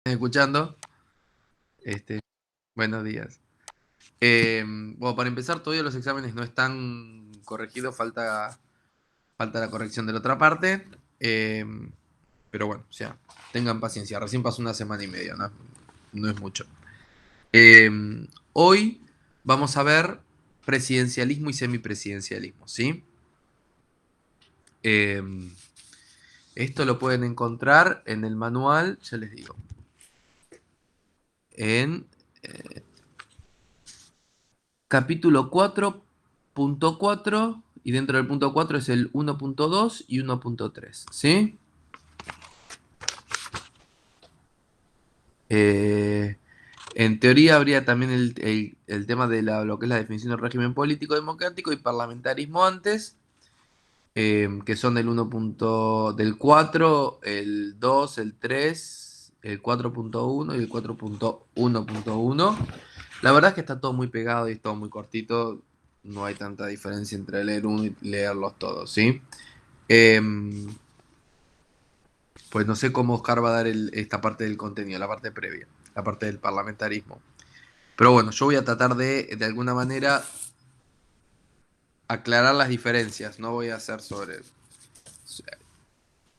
Escuchando. Este, Buenos días. Bueno, para empezar, todavía los exámenes no están corregidos, falta la corrección de la otra parte. Eh, pero bueno, o sea, tengan paciencia. Recién pasó una semana y media, no es mucho. Eh, Hoy vamos a ver presidencialismo y semipresidencialismo, ¿sí? Eh, Esto lo pueden encontrar en el manual, ya les digo, en capítulo 4.4 y dentro del punto 4 es el 1.2 y 1.3, ¿sí? Eh, en teoría habría también el tema de lo que es la definición del régimen político democrático y parlamentarismo antes, que son del 4, el 2, el 3, el 4.1 y el 4.1.1. La verdad es que está todo muy pegado y es todo muy cortito. No hay tanta diferencia entre leer uno y leerlos todos, ¿sí? Em, pues no sé cómo Oscar va a dar esta parte del contenido, la parte previa, la parte del parlamentarismo. Pero bueno, yo voy a tratar de alguna manera, aclarar las diferencias. No voy a hacer sobre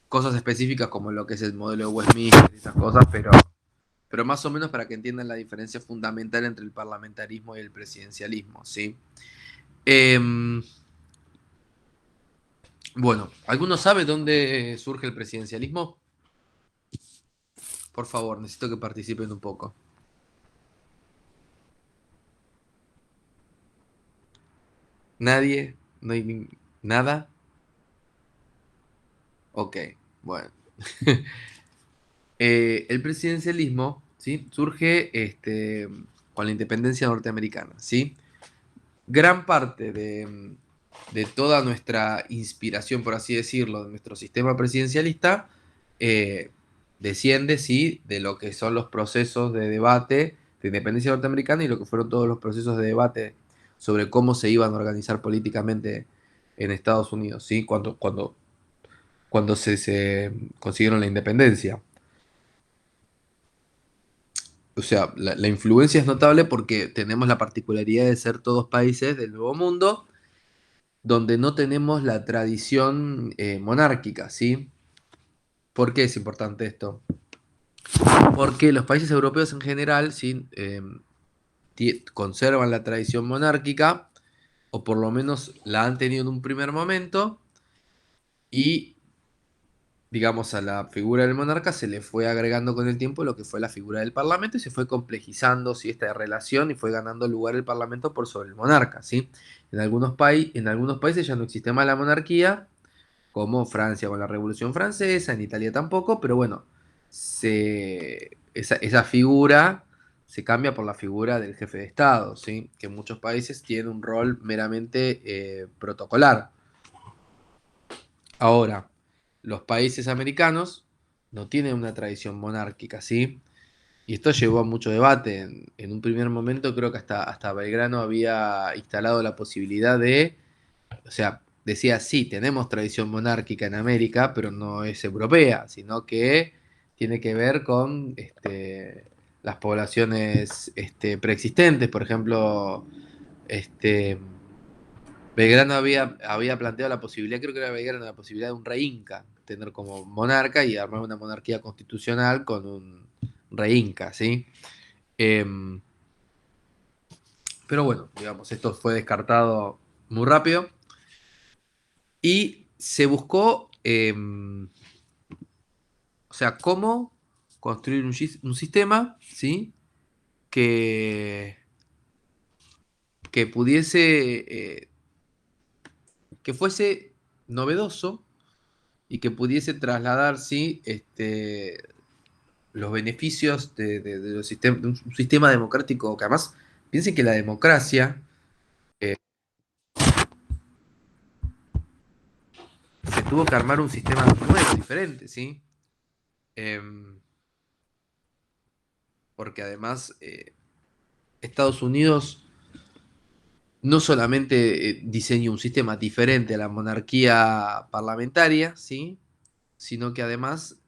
cosas específicas como lo que es el modelo de Westminster y esas cosas, pero más o menos para que entiendan la diferencia fundamental entre el parlamentarismo y el presidencialismo, ¿sí? Em, bueno, ¿alguno sabe dónde surge el presidencialismo? Por favor, necesito que participen un poco. ¿Nadie? ¿No hay nada? Ok, bueno. El presidencialismo, ¿sí? Surge con la independencia norteamericana, ¿sí? Gran parte de toda nuestra inspiración, por así decirlo, de nuestro sistema presidencialista, eh, desciende, ¿sí? De lo que son los procesos de debate de independencia norteamericana y lo que fueron todos los procesos de debate sobre cómo se iban a organizar políticamente en Estados Unidos, ¿sí? Cuando se consiguieron la independencia. O sea, la influencia es notable porque tenemos la particularidad de ser todos países del Nuevo Mundo donde no tenemos la tradición monárquica, ¿sí? ¿Por qué es importante esto? Porque los países europeos en general, ¿sí? Conservan la tradición monárquica, o por lo menos la han tenido en un primer momento, y digamos, a la figura del monarca se le fue agregando con el tiempo lo que fue la figura del parlamento y se fue complejizando, ¿sí? Esta relación y fue ganando lugar el parlamento por sobre el monarca, ¿sí? En algunos países ya no existe más la monarquía, como Francia con la Revolución Francesa, en Italia tampoco, pero bueno, esa figura se cambia por la figura del jefe de Estado, ¿sí? Que en muchos países tiene un rol meramente protocolar. Ahora, los países americanos no tienen una tradición monárquica, ¿sí? Y esto llevó a mucho debate. En un primer momento creo que hasta Belgrano había instalado la posibilidad o sea, decía, sí, tenemos tradición monárquica en América, pero no es europea, sino que tiene que ver con las poblaciones preexistentes. Por ejemplo, este, Belgrano había planteado la posibilidad, creo que era Belgrano, la posibilidad de un rey inca, tener como monarca y armar una monarquía constitucional con un rey inca, ¿sí? Em, pero bueno, digamos, esto fue descartado muy rápido y se buscó, o sea, cómo construir un sistema, ¿sí? Que, que pudiese, que fuese novedoso y que pudiese trasladar, ¿sí? Los beneficios de de un sistema democrático, que además, piensen que la democracia se tuvo que armar un sistema nuevo, diferente, ¿sí? Em, Porque además Estados Unidos no solamente diseñó un sistema diferente a la monarquía parlamentaria, ¿sí? Sino que además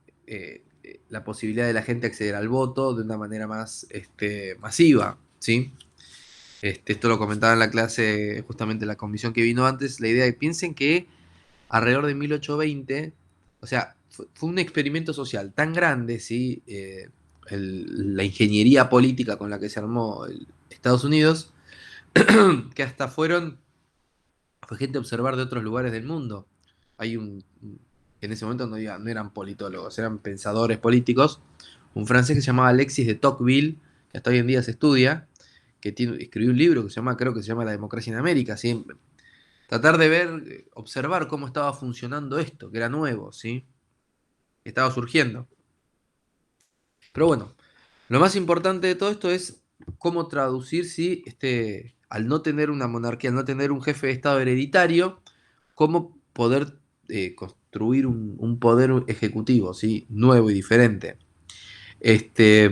la posibilidad de la gente acceder al voto de una manera más masiva, ¿sí? Esto lo comentaba en la clase, justamente la comisión que vino antes, la idea de piensen que alrededor de 1820, o sea, fue un experimento social tan grande, ¿sí? La ingeniería política con la que se armó Estados Unidos, que hasta fue gente a observar de otros lugares del mundo. Hay en ese momento no eran politólogos, eran pensadores políticos, un francés que se llamaba Alexis de Tocqueville, que hasta hoy en día se estudia, escribió un libro que se llama, creo que se llama La democracia en América, ¿sí? Tratar de ver, observar cómo estaba funcionando esto, que era nuevo, ¿sí? Que estaba surgiendo. Pero bueno, lo más importante de todo esto es cómo traducir, ¿sí? Al no tener una monarquía, al no tener un jefe de Estado hereditario, cómo poder construir un poder ejecutivo, ¿sí? Nuevo y diferente. Este,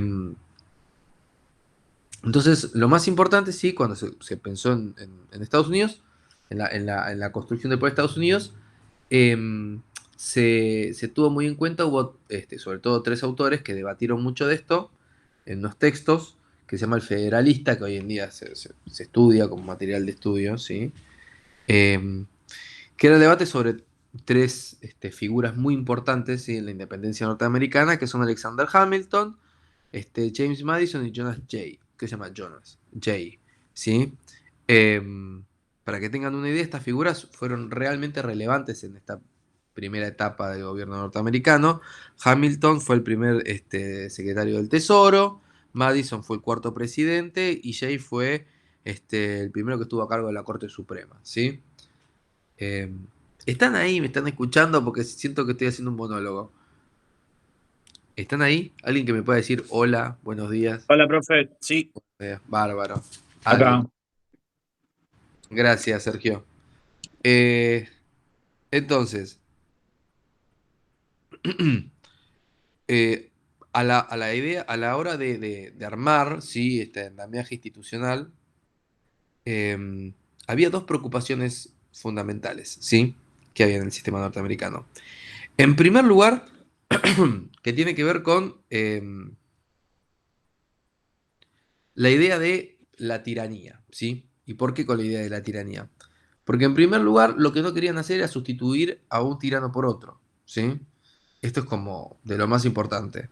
entonces, lo más importante, sí, cuando se pensó en Estados Unidos, en la construcción del poder de Estados Unidos, em, se tuvo muy en cuenta, hubo sobre todo tres autores que debatieron mucho de esto en unos textos, que se llama El Federalista, que hoy en día se estudia como material de estudio, ¿sí? Em, que era el debate sobre tres figuras muy importantes, ¿sí? En la independencia norteamericana, que son Alexander Hamilton, James Madison y Jonas Jay, que se llama Jonas Jay, ¿sí? Para que tengan una idea, estas figuras fueron realmente relevantes en esta primera etapa del gobierno norteamericano. Hamilton fue el primer secretario del Tesoro, Madison fue el cuarto presidente y Jay fue el primero que estuvo a cargo de la Corte Suprema, ¿sí? Eh, ¿Están ahí? ¿Me están escuchando? Porque siento que estoy haciendo un monólogo. ¿Están ahí? ¿Alguien que me pueda decir hola, buenos días? Hola, profe. Sí, Bárbaro. acá. Gracias, Sergio. Eh, entonces, eh, a la idea, a la hora de armar, sí, este andamiaje institucional, había dos preocupaciones fundamentales, ¿sí? Que había en el sistema norteamericano. En primer lugar, que tiene que ver con la idea de la tiranía, ¿sí? ¿Y por qué con la idea de la tiranía? Porque en primer lugar, lo que no querían hacer era sustituir a un tirano por otro, ¿sí? Esto es como de lo más importante.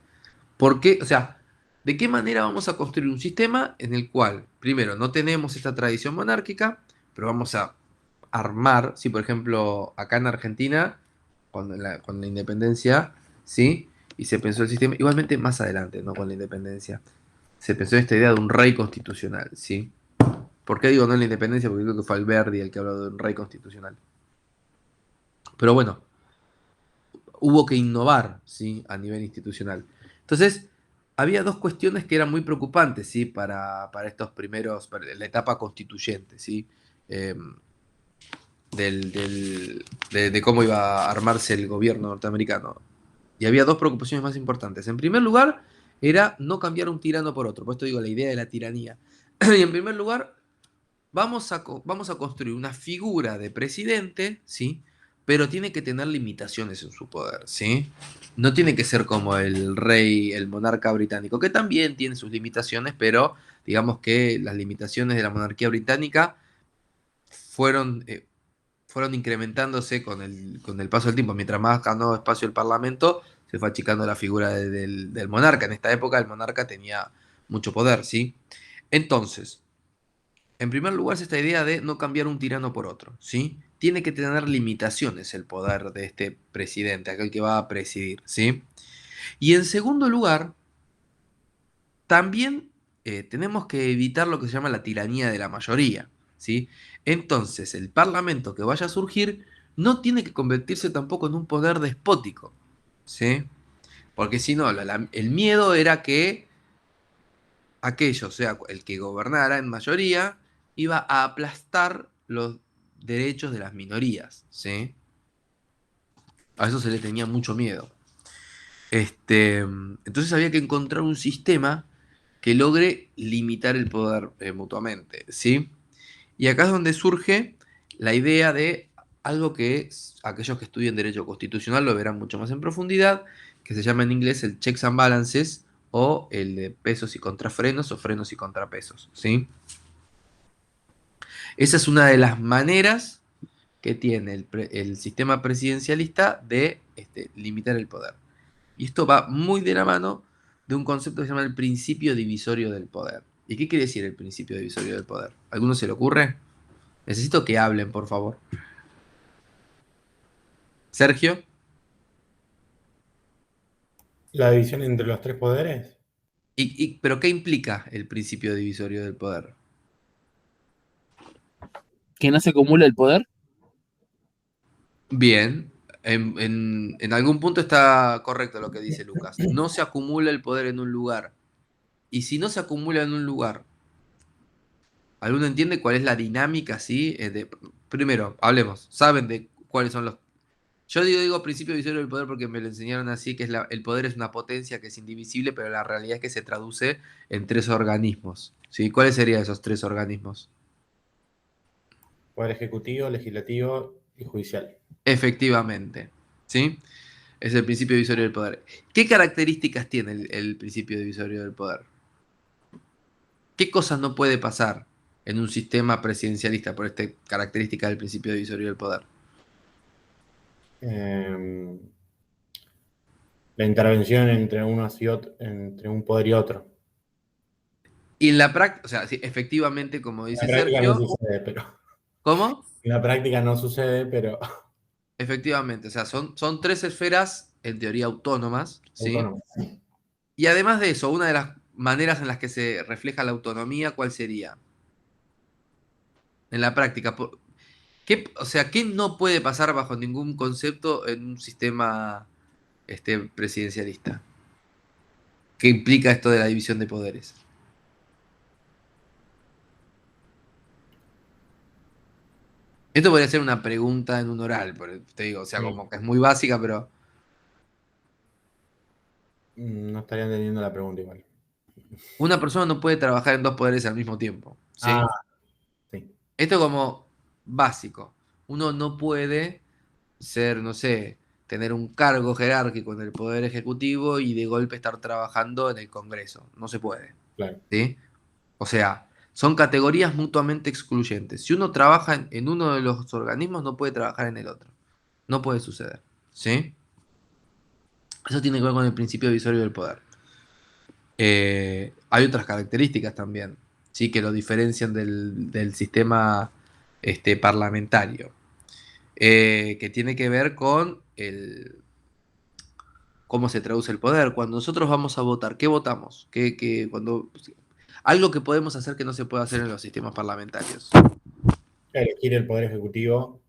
¿Por qué? O sea, ¿de qué manera vamos a construir un sistema en el cual, primero, no tenemos esta tradición monárquica, pero vamos a armar, si por ejemplo, acá en Argentina, con la independencia, ¿sí? Y se pensó el sistema, igualmente más adelante, no con la independencia, se pensó esta idea de un rey constitucional, ¿sí? ¿Por qué digo no en la independencia? Porque creo que fue Alberti el que habló de un rey constitucional. Pero bueno, hubo que innovar, ¿sí? A nivel institucional. Entonces, había dos cuestiones que eran muy preocupantes, ¿sí? Para estos primeros, para la etapa constituyente, ¿sí? Eh, de cómo iba a armarse el gobierno norteamericano. Y había dos preocupaciones más importantes. En primer lugar, era no cambiar un tirano por otro. Por esto digo la idea de la tiranía. Y en primer lugar, vamos a construir una figura de presidente, ¿sí? Pero tiene que tener limitaciones en su poder, ¿sí? No tiene que ser como el rey, el monarca británico, que también tiene sus limitaciones, pero digamos que las limitaciones de la monarquía británica fueron incrementándose con el paso del tiempo. Mientras más ganó espacio el Parlamento, se fue achicando la figura del monarca. En esta época el monarca tenía mucho poder, ¿sí? Entonces, en primer lugar es esta idea de no cambiar un tirano por otro, ¿sí? Tiene que tener limitaciones el poder de este presidente, aquel que va a presidir, ¿sí? Y en segundo lugar, también tenemos que evitar lo que se llama la tiranía de la mayoría, ¿sí? Entonces, el parlamento que vaya a surgir no tiene que convertirse tampoco en un poder despótico, ¿sí? Porque si no, el miedo era que aquello, o sea, el que gobernara en mayoría, iba a aplastar los derechos de las minorías, ¿sí? A eso se le tenía mucho miedo. Entonces había que encontrar un sistema que logre limitar el poder mutuamente, ¿sí? Y acá es donde surge la idea de algo que aquellos que estudian derecho constitucional lo verán mucho más en profundidad, que se llama en inglés el checks and balances o el de pesos y contrafrenos o frenos y contrapesos, ¿sí? Esa es una de las maneras que tiene el sistema presidencialista de limitar el poder. Y esto va muy de la mano de un concepto que se llama el principio divisorio del poder. ¿Y qué quiere decir el principio divisorio del poder? ¿Alguno se le ocurre? Necesito que hablen, por favor. Sergio. La división entre los tres poderes. ¿Pero qué implica el principio divisorio del poder? Que no se acumula el poder. Bien, en algún punto está correcto lo que dice Lucas. No se acumula el poder en un lugar. Y si no se acumula en un lugar, ¿alguno entiende cuál es la dinámica, sí? Primero, hablemos. ¿Saben de cuáles son los... Yo digo principio divisorio del poder porque me lo enseñaron así, que es el poder es una potencia que es indivisible, pero la realidad es que se traduce en tres organismos, ¿sí? ¿Cuáles serían esos tres organismos? Poder ejecutivo, legislativo y judicial. Efectivamente, ¿sí? Es el principio divisorio del poder. ¿Qué características tiene el principio divisorio del poder? ¿Qué cosas no puede pasar en un sistema presidencialista por esta característica del principio divisorio del poder? Eh, la intervención entre unos y entre un poder y otro. Y en la práctica, o sea, sí, efectivamente, como En la dice práctica no Sergio, sucede, pero. ¿cómo? En la práctica no sucede, pero Efectivamente, o sea, son tres esferas en teoría autónomas, ¿sí? autónomo. Y además de eso, una de las maneras en las que se refleja la autonomía, ¿cuál sería? En la práctica, o sea, ¿qué no puede pasar bajo ningún concepto en un sistema presidencialista? ¿Qué implica esto de la división de poderes? Esto podría ser una pregunta en un oral, te digo, o sea, Sí. como que es muy básica, pero No estaría entendiendo la pregunta igual. una persona no puede trabajar en dos poderes al mismo tiempo, Ah, ¿sí? sí, Esto como básico. Uno no puede ser, no sé, tener un cargo jerárquico en el Poder Ejecutivo y de golpe estar trabajando en el Congreso. No se puede, claro. ¿sí? O sea, son categorías mutuamente excluyentes. Si uno trabaja en uno de los organismos, no puede trabajar en el otro. No puede suceder, ¿sí? Eso tiene que ver con el principio divisorio del poder. Hay otras características también, ¿sí? Que lo diferencian del sistema parlamentario, que tiene que ver con cómo se traduce el poder. Cuando nosotros vamos a votar, ¿qué votamos? Algo que podemos hacer que no se puede hacer en los sistemas parlamentarios. Elegir el poder ejecutivo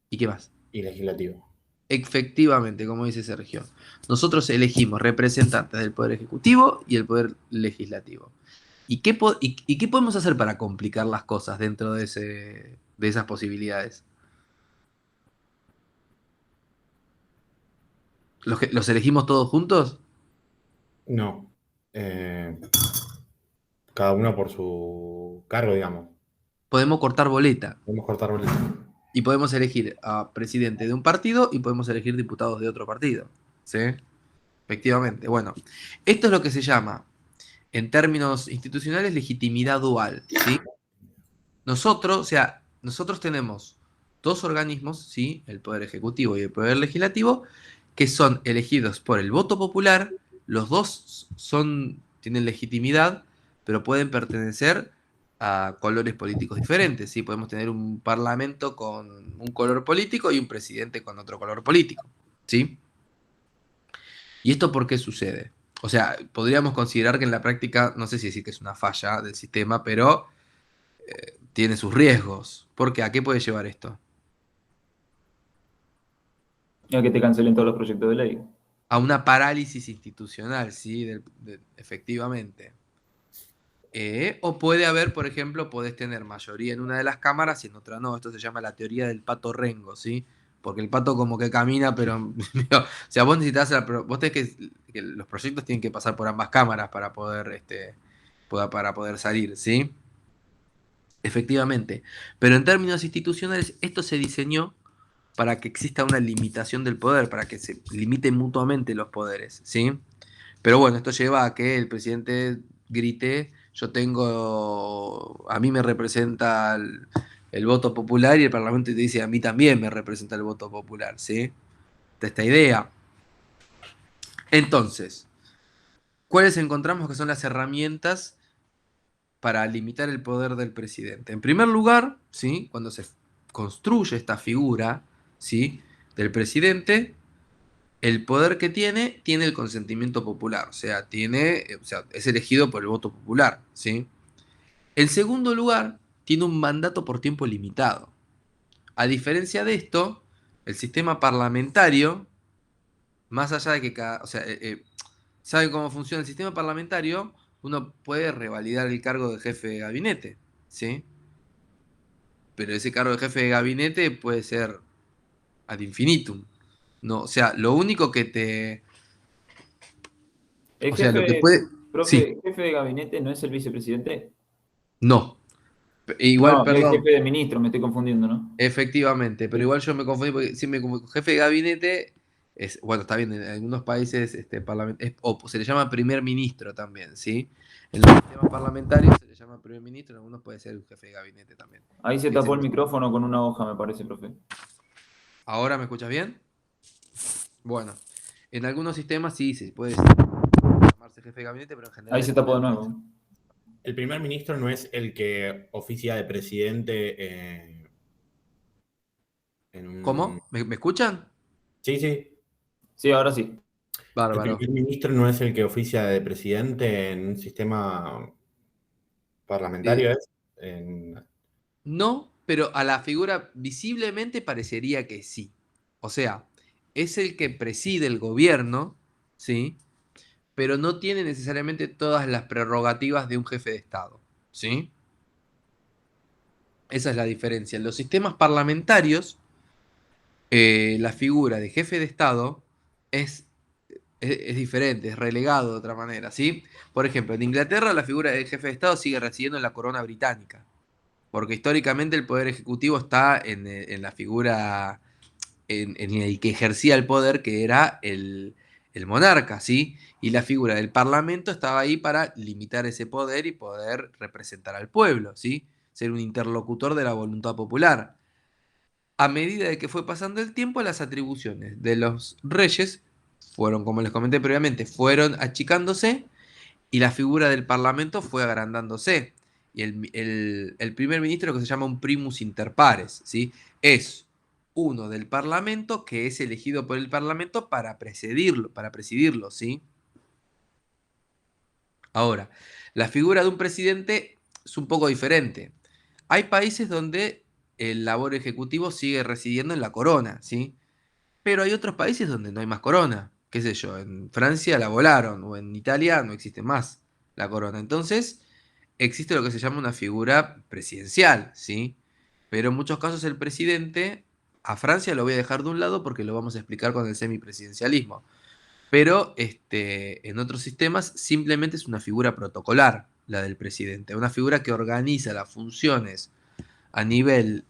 ¿Y qué más? y legislativo. Efectivamente, como dice Sergio, nosotros elegimos representantes del Poder Ejecutivo y el Poder Legislativo. ¿Y qué podemos hacer para complicar las cosas dentro de esas posibilidades? ¿Los elegimos todos juntos? No. Cada uno por su cargo, digamos. Podemos cortar boleta Podemos cortar boletos. y podemos elegir a presidente de un partido y podemos elegir diputados de otro partido. ¿Sí? Efectivamente. Bueno, esto es lo que se llama, en términos institucionales, legitimidad dual. ¿Sí? Nosotros, o sea, nosotros tenemos dos organismos, ¿sí? El Poder Ejecutivo y el Poder Legislativo, que son elegidos por el voto popular. Los dos tienen legitimidad, pero pueden pertenecer a colores políticos diferentes, ¿sí? Podemos tener un parlamento con un color político y un presidente con otro color político, ¿sí? ¿Y esto por qué sucede? O sea, podríamos considerar que en la práctica, no sé si decir que es una falla del sistema, pero tiene sus riesgos. ¿Por qué? ¿A qué puede llevar esto? A que te cancelen todos los proyectos de ley. A una parálisis institucional, ¿sí? Efectivamente. O puede haber, por ejemplo, podés tener mayoría en una de las cámaras y en otra no. Esto se llama la teoría del pato rengo, ¿sí? Porque el pato como que camina, pero... o sea, vos necesitas... Vos tenés que los proyectos tienen que pasar por ambas cámaras para poder, para poder salir, ¿sí? Efectivamente. Pero en términos institucionales, esto se diseñó para que exista una limitación del poder, para que se limiten mutuamente los poderes, ¿sí? Pero bueno, esto lleva a que el presidente grite, a mí me representa el voto popular, y el Parlamento te dice, a mí también me representa el voto popular, ¿sí? De esta idea. Entonces, ¿cuáles encontramos que son las herramientas para limitar el poder del presidente? En primer lugar, ¿sí? Cuando se construye esta figura, ¿sí? Del presidente, el poder que tiene el consentimiento popular, o sea, es elegido por el voto popular, ¿sí? En segundo lugar, tiene un mandato por tiempo limitado. A diferencia de esto, el sistema parlamentario, más allá de que ¿saben cómo funciona el sistema parlamentario? Uno puede revalidar el cargo de jefe de gabinete, ¿sí? Pero ese cargo de jefe de gabinete puede ser ad infinitum. No, o sea, lo único que te... El O sea, lo que jefe, puede... Sí, profe, jefe de gabinete no es el vicepresidente. no. Igual, No, es perdón, jefe de ministro, me estoy confundiendo, ¿no? efectivamente, pero Sí. igual yo me confundí porque siempre como jefe de gabinete bueno, está bien, en algunos países o se le llama primer ministro también, ¿sí? En los sistemas parlamentarios se le llama primer ministro, en algunos puede ser un jefe de gabinete también. Ahí se tapó el micrófono con una hoja, me parece, profe. ¿Ahora me escuchas bien? Bueno, en algunos sistemas sí se puede llamarse jefe de gabinete, pero en general Ahí es se tapó primer de ministro. nuevo. El primer ministro no es el que oficia de presidente en un... ¿Cómo? ¿Me escuchan? Sí, sí. Sí, ahora sí. El Bárbaro. primer ministro no es el que oficia de presidente en un sistema Eh, parlamentario, ¿es? En- No, pero a la figura visiblemente parecería que sí. O sea, es el que preside el gobierno, ¿sí? Pero no tiene necesariamente todas las prerrogativas de un jefe de Estado, ¿sí? Esa es la diferencia. En los sistemas parlamentarios, la figura de jefe de Estado es, es diferente, es relegado de otra manera, ¿sí? Por ejemplo, en Inglaterra la figura del jefe de Estado sigue residiendo en la corona británica, porque históricamente el poder ejecutivo está en la figura en el que ejercía el poder, que era el monarca, ¿sí? Y la figura del parlamento estaba ahí para limitar ese poder y poder representar al pueblo, ¿sí? Ser un interlocutor de la voluntad popular. A medida de que fue pasando el tiempo, las atribuciones de los reyes fueron, como les comenté previamente, fueron achicándose y la figura del parlamento fue agrandándose. Y el primer ministro, que se llama un primus inter pares, ¿sí? Es uno del parlamento que es elegido por el parlamento para presidirlo, ¿sí? Ahora, la figura de un presidente es un poco diferente. Hay países donde el labor ejecutivo sigue residiendo en la corona, ¿sí? Pero hay otros países donde no hay más corona. Qué sé yo, en Francia la volaron, o en Italia no existe más la corona. Entonces, existe lo que se llama una figura presidencial, ¿sí? Pero en muchos casos el presidente, a Francia lo voy a dejar de un lado porque lo vamos a explicar con el semipresidencialismo. Pero en otros sistemas simplemente es una figura protocolar, la del presidente, una figura que organiza las funciones a nivel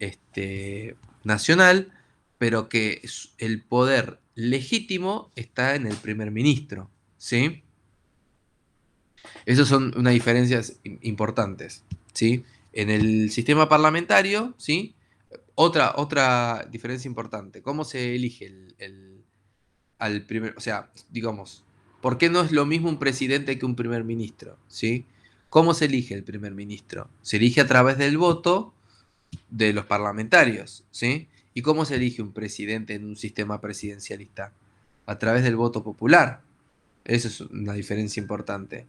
nacional, pero que el poder legítimo está en el primer ministro, ¿sí? Esas son unas diferencias importantes, ¿sí? En el sistema parlamentario, ¿sí? Otra diferencia importante, ¿cómo se elige al primer, o sea, digamos, ¿por qué no es lo mismo un presidente que un primer ministro, ¿sí? ¿Cómo se elige el primer ministro? Se elige a través del voto de los parlamentarios, ¿sí? ¿Y cómo se elige un presidente en un sistema presidencialista? A través del voto popular. Eso es una diferencia importante.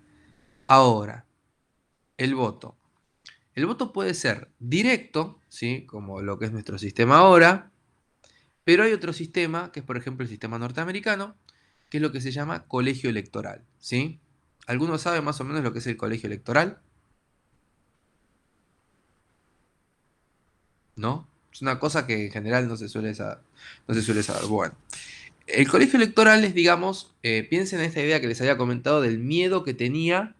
Ahora, el voto. El voto puede ser directo, ¿sí? Como lo que es nuestro sistema ahora, pero hay otro sistema, que es por ejemplo el sistema norteamericano, que es lo que se llama colegio electoral, ¿sí? ¿Alguno sabe más o menos lo que es el colegio electoral? ¿No? Es una cosa que en general no se suele saber. Bueno, el colegio electoral es, digamos, piensen en esta idea que les había comentado del miedo que tenía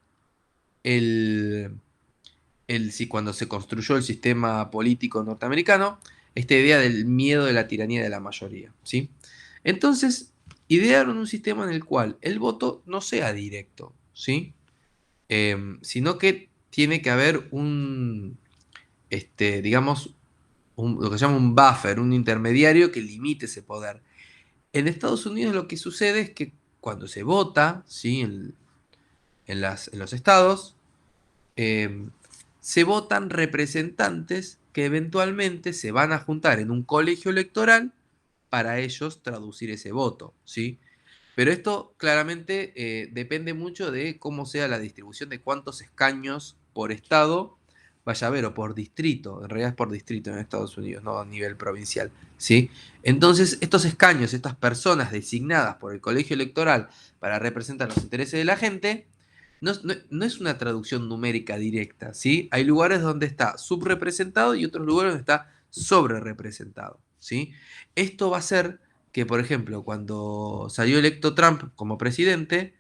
si cuando se construyó el sistema político norteamericano, esta idea del miedo de la tiranía de la mayoría, ¿sí? Entonces, idearon un sistema en el cual el voto no sea directo, ¿sí? Sino que tiene que haber digamos, lo que se llama un buffer, un intermediario que limite ese poder. En Estados Unidos lo que sucede es que cuando se vota, ¿sí? En los estados, eh, se votan representantes que eventualmente se van a juntar en un colegio electoral para ellos traducir ese voto, ¿sí? Pero esto claramente depende mucho de cómo sea la distribución de cuántos escaños por estado vaya a haber, o por distrito, en realidad es por distrito en Estados Unidos, no a nivel provincial, ¿sí? Entonces, estos escaños, estas personas designadas por el colegio electoral para representar los intereses de la gente, no es una traducción numérica directa, ¿sí? Hay lugares donde está subrepresentado y otros lugares donde está sobrerepresentado, ¿sí? Esto va a ser que, por ejemplo, cuando salió electo Trump como presidente,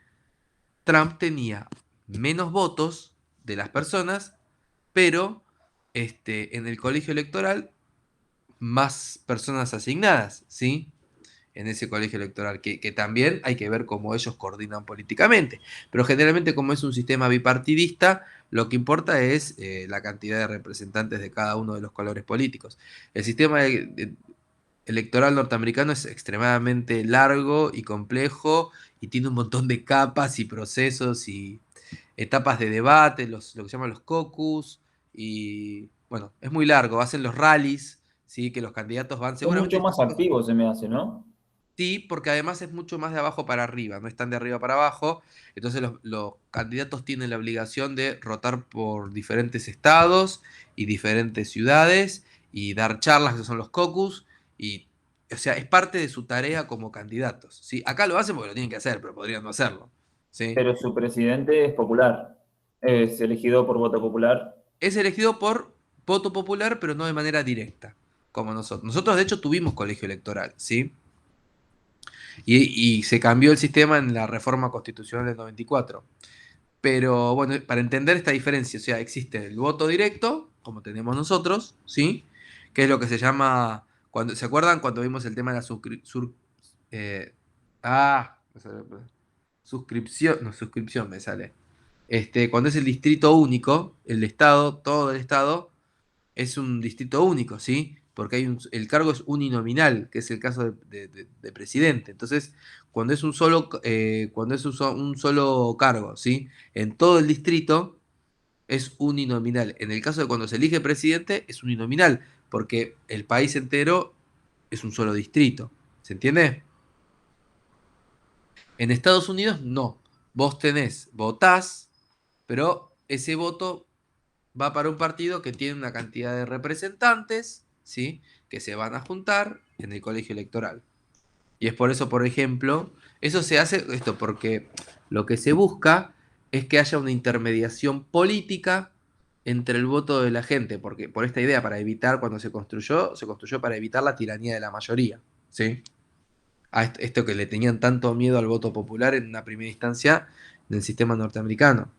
Trump tenía menos votos de las personas, pero en el colegio electoral más personas asignadas, ¿sí? En ese colegio electoral, que también hay que ver cómo ellos coordinan políticamente. Pero generalmente como es un sistema bipartidista, lo que importa es la cantidad de representantes de cada uno de los colores políticos. El sistema electoral norteamericano es extremadamente largo y complejo y tiene un montón de capas y procesos y etapas de debate, lo que se llaman los caucus, y bueno, es muy largo, hacen los rallies, ¿sí? Que los candidatos van Es mucho seguramente. más activo, se me hace, ¿no? Sí, porque además es mucho más de abajo para arriba, no están de arriba para abajo. Entonces los candidatos tienen la obligación de rotar por diferentes estados y diferentes ciudades y dar charlas, que son los caucus, y, o sea, es parte de su tarea como candidatos, ¿sí? Acá lo hacen porque lo tienen que hacer, pero podrían no hacerlo, ¿sí? Pero su presidente es popular. Es elegido por voto popular. Es elegido por voto popular, pero no de manera directa, como nosotros. Nosotros, de hecho, tuvimos colegio electoral, ¿sí? Y se cambió el sistema en la reforma constitucional del 94. Pero bueno, para entender esta diferencia, o sea, existe el voto directo, como tenemos nosotros, ¿sí? Que es lo que se llama, ¿se acuerdan cuando vimos el tema de la eh, no sé, suscripción, no, suscripción me sale. Cuando es el distrito único, el estado, todo el estado, es un distrito único, ¿sí? Porque el cargo es uninominal, que es el caso de presidente. Entonces, cuando es un solo cargo, ¿sí? En todo el distrito es uninominal. En el caso de cuando se elige presidente, es uninominal, porque el país entero es un solo distrito. ¿Se entiende? En Estados Unidos, no. Votás, pero ese voto va para un partido que tiene una cantidad de representantes, ¿sí? Que se van a juntar en el colegio electoral. Y es por eso, por ejemplo, eso se hace esto porque lo que se busca es que haya una intermediación política entre el voto de la gente, porque por esta idea, para evitar, cuando se construyó para evitar la tiranía de la mayoría, ¿sí? A esto que le tenían tanto miedo al voto popular en una primera instancia en el sistema norteamericano.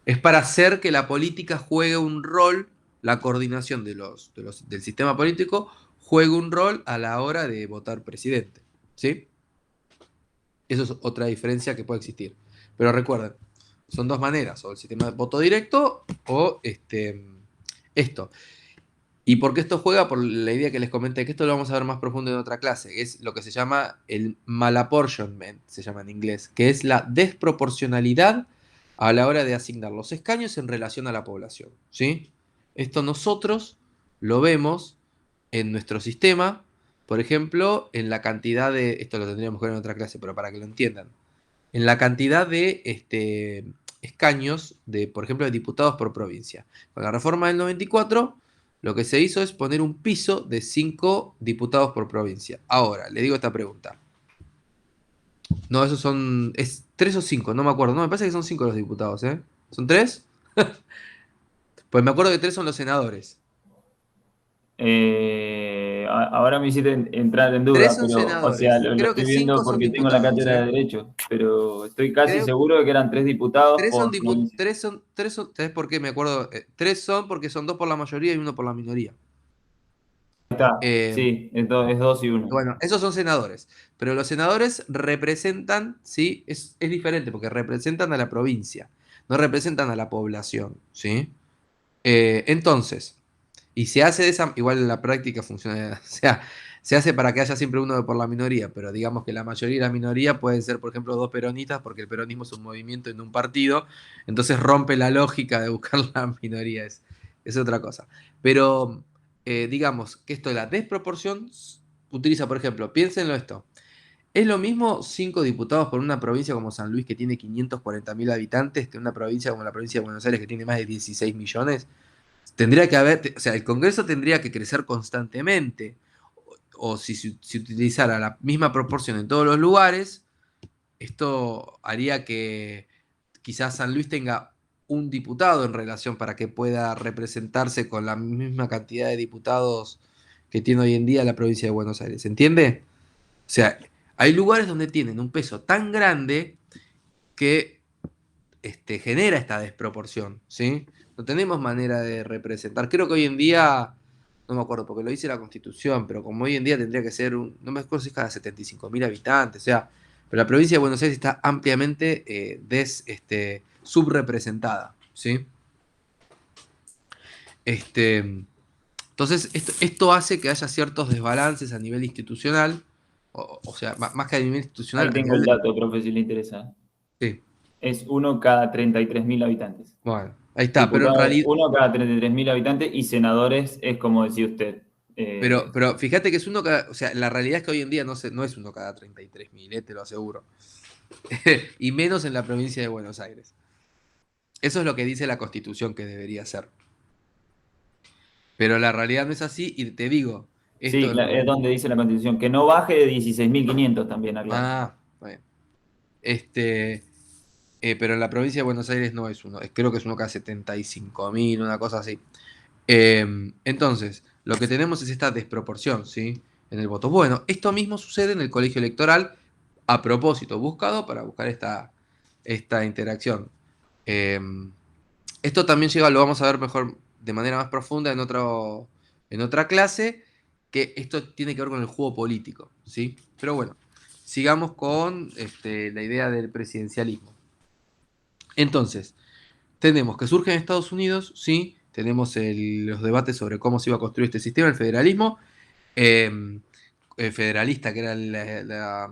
Es para hacer que la política juegue un rol, la coordinación del sistema político juegue un rol a la hora de votar presidente. ¿Sí? Eso es otra diferencia que puede existir. Pero recuerden, son dos maneras, o el sistema de voto directo o esto. ¿Y por qué esto juega? Por la idea que les comenté, que esto lo vamos a ver más profundo en otra clase, que es lo que se llama el malapportionment, se llama en inglés, que es la desproporcionalidad a la hora de asignar los escaños en relación a la población, ¿sí? Esto nosotros lo vemos en nuestro sistema, por ejemplo, en la cantidad de, esto lo tendríamos que ver en otra clase, pero para que lo entiendan, en la cantidad de escaños, por ejemplo, de diputados por provincia. Con la reforma del 94, lo que se hizo es poner un piso de 5 diputados por provincia. Ahora, le digo esta pregunta. No, esos son. ¿Es 3 o 5? No me acuerdo. No, me parece que son 5 los diputados, ¿eh? ¿Son 3? Pues me acuerdo que 3 son los senadores. Ahora me hiciste entrar en 3 duda, son pero, o sea, senadores. lo Creo estoy que viendo 5 son porque tengo la diputados, cátedra de ¿eh? Derecho, pero estoy casi Creo seguro de que eran 3 diputados Tres son, por provincia. ¿sabes por qué me acuerdo? 3 son porque son 2 por la mayoría y 1 por la minoría. Está, Eh, sí, es 2 y 1. bueno, esos son senadores, pero los senadores representan, ¿sí? Es diferente porque representan a la provincia, no representan a la población, ¿sí? Entonces, y se hace de esa, igual en la práctica funciona, o sea, se hace para que haya siempre uno por la minoría, pero digamos que la mayoría y la minoría pueden ser, por ejemplo, dos peronistas, porque el peronismo es un movimiento en un partido, entonces rompe la lógica de buscar la minoría, es otra cosa. Pero digamos que esto de la desproporción utiliza, por ejemplo, piénsenlo esto. ¿Es lo mismo 5 diputados por una provincia como San Luis que tiene 540.000 habitantes que una provincia como la provincia de Buenos Aires que tiene más de 16 millones? Tendría que haber, o sea, el Congreso tendría que crecer constantemente. O si se utilizara la misma proporción en todos los lugares, esto haría que quizás San Luis tenga un diputado en relación para que pueda representarse con la misma cantidad de diputados que tiene hoy en día la provincia de Buenos Aires. ¿Entiende? O sea, hay lugares donde tienen un peso tan grande que genera esta desproporción, ¿sí? No tenemos manera de representar. Creo que hoy en día, no me acuerdo porque lo dice la Constitución, pero como hoy en día tendría que ser, no me acuerdo si es cada 75.000 habitantes, o sea, pero la provincia de Buenos Aires está ampliamente subrepresentada, ¿sí? Entonces, esto hace que haya ciertos desbalances a nivel institucional, o sea, más que a nivel institucional, Ahí a tengo nivel el de... dato, profe, si le interesa. Sí, Es 1 cada 33.000 habitantes. bueno, ahí está, pero en Diputados, realidad... 1 cada 33.000 habitantes y senadores es como decía usted. Pero fíjate que es uno cada, o sea, la realidad es que hoy en día no es uno cada 33.000, te lo aseguro. Y menos en la provincia de Buenos Aires. Eso es lo que dice la Constitución que debería ser. Pero la realidad no es así y te digo, esto Sí, en es realidad... donde dice la Constitución, que no baje de 16.500 también, aclaro. Ah, bueno. Este, pero en la provincia de Buenos Aires no es uno, creo que es uno cada 75.000, una cosa así. Entonces, lo que tenemos es esta desproporción, ¿sí? En el voto. Bueno, esto mismo sucede en el colegio electoral a propósito, buscado para buscar esta interacción. Eh, Esto también llega, lo vamos a ver mejor de manera más profunda en otra clase, que esto tiene que ver con el juego político, ¿sí? Pero bueno, sigamos con la idea del presidencialismo. Entonces, tenemos que surge en Estados Unidos, sí, tenemos los debates sobre cómo se iba a construir este sistema, el federalismo, eh, el federalista, que era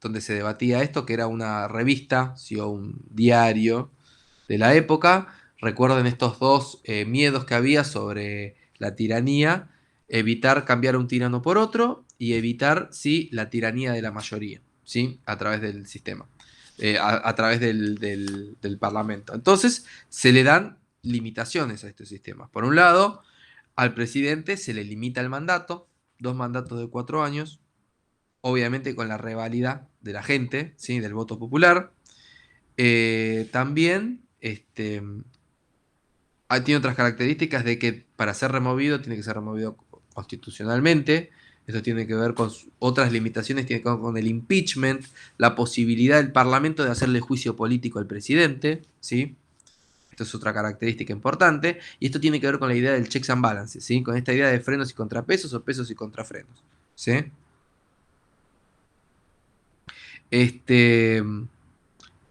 donde se debatía esto, que era una revista, sí, o un diario de la época. Recuerden estos dos miedos que había sobre la tiranía, evitar cambiar a un tirano por otro y evitar, sí, la tiranía de la mayoría, ¿sí? A través del sistema, a través del Parlamento. Entonces, se le dan limitaciones a este sistema. Por un lado, al presidente se le limita el mandato, 2 mandatos de 4 años, obviamente con la reválida de la gente, ¿sí? Del voto popular. También tiene otras características de que para ser removido tiene que ser removido constitucionalmente. Esto tiene que ver con otras limitaciones, tiene que ver con el impeachment, la posibilidad del Parlamento de hacerle juicio político al presidente, ¿sí? Esto es otra característica importante. Y esto tiene que ver con la idea del checks and balances, ¿sí? Con esta idea de frenos y contrapesos o pesos y contrafrenos, ¿sí? Este,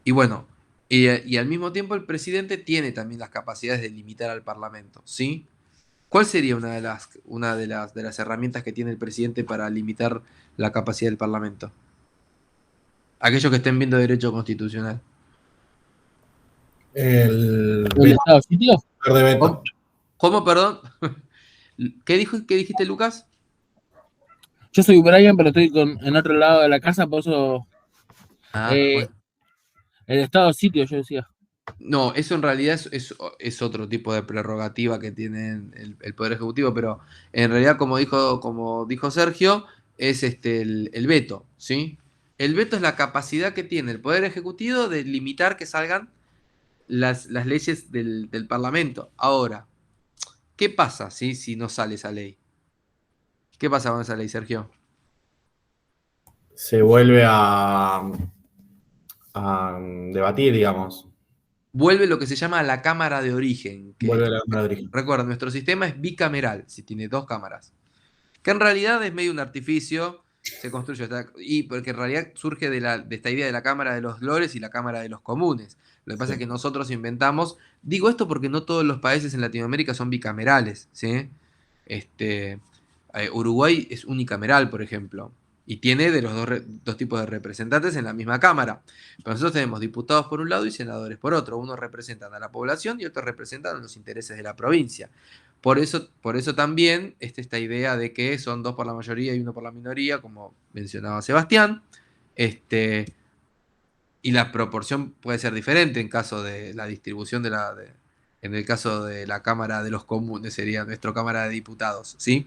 y bueno, y al mismo tiempo el presidente tiene también las capacidades de limitar al Parlamento, ¿sí? ¿Cuál sería una de las herramientas que tiene el presidente para limitar la capacidad del Parlamento? Aquellos que estén viendo derecho constitucional. El ¿El veto, estado de sitio? de veto. ¿Cómo, perdón? ¿Qué dijiste, Lucas? Yo soy Brian, pero estoy en otro lado de la casa, por eso Ah, eh, bueno. el estado de sitio, yo decía. No, eso en realidad es otro tipo de prerrogativa que tiene el Poder Ejecutivo, pero en realidad, como dijo Sergio, es el veto, ¿sí? El veto es la capacidad que tiene el Poder Ejecutivo de limitar que salgan las leyes del Parlamento. Ahora, ¿qué pasa si no sale esa ley? ¿Qué pasa con esa ley, Sergio? Se vuelve a debatir, digamos. Vuelve lo que se llama la Cámara de Origen, Vuelve que a la Cámara de Origen. recuerda, nuestro sistema es bicameral, si tiene 2 cámaras. que en realidad es medio un artificio, se construye y porque en realidad surge de esta idea de la Cámara de los Lores y la Cámara de los Comunes. Lo que pasa es que nosotros inventamos, digo esto porque no todos los países en Latinoamérica son bicamerales, ¿sí? Uruguay es unicameral, por ejemplo, y tiene de los dos tipos de representantes en la misma Cámara. Pero nosotros tenemos diputados por un lado y senadores por otro. Unos representan a la población y otros representan los intereses de la provincia. Por eso también esta idea de que son 2 por la mayoría y 1 por la minoría, como mencionaba Sebastián, y la proporción puede ser diferente en caso de la distribución en el caso de la Cámara de los Comunes, sería nuestra Cámara de Diputados, ¿sí?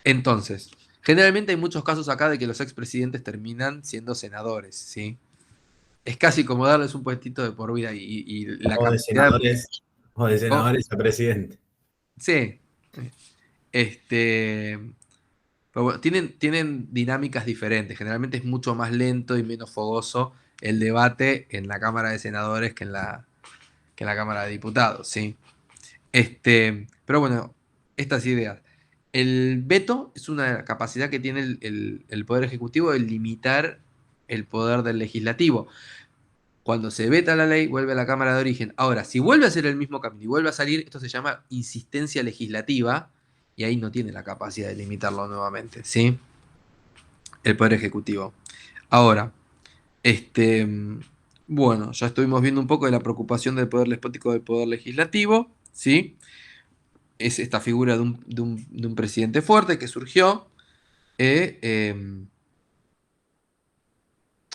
Entonces, generalmente hay muchos casos acá de que los expresidentes terminan siendo senadores, ¿sí? Es casi como darles un puestito de por vida y la O de capacidad senadores a presidente. Sí. Pero bueno, tienen dinámicas diferentes. Generalmente es mucho más lento y menos fogoso el debate en la Cámara de Senadores que en la Cámara de Diputados, ¿sí? Pero bueno, estas ideas. El veto es una capacidad que tiene el Poder Ejecutivo de limitar el poder del legislativo. Cuando se veta la ley, vuelve a la Cámara de Origen. Ahora, si vuelve a ser el mismo camino y vuelve a salir, esto se llama insistencia legislativa, y ahí no tiene la capacidad de limitarlo nuevamente, ¿sí? El Poder Ejecutivo. Ahora, bueno, ya estuvimos viendo un poco de la preocupación del Poder Despótico del Poder Legislativo, ¿sí? Es esta figura de un presidente fuerte que surgió.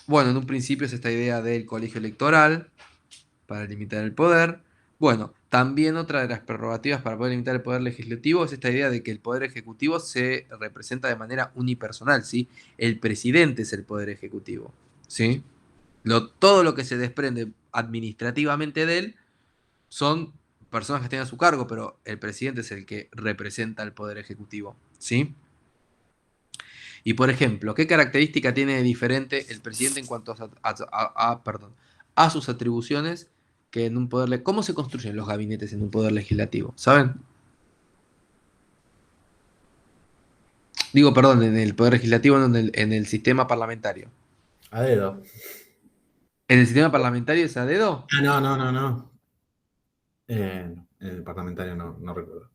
Bueno, en un principio es esta idea del colegio electoral para limitar el poder. Bueno, también otra de las prerrogativas para poder limitar el poder legislativo es esta idea de que el poder ejecutivo se representa de manera unipersonal, ¿sí? El presidente es el poder ejecutivo, ¿sí? Todo lo que se desprende administrativamente de él son personas que estén a su cargo, pero el presidente es el que representa el poder ejecutivo, ¿sí? Y por ejemplo, ¿qué característica tiene de diferente el presidente en cuanto a sus atribuciones que en un poder... ¿Cómo se construyen los gabinetes en un poder legislativo? ¿Saben? Digo, perdón, en el poder legislativo, no en el sistema parlamentario. A dedo. ¿En el sistema parlamentario es a dedo? Ah, no. En el parlamentario no recuerdo.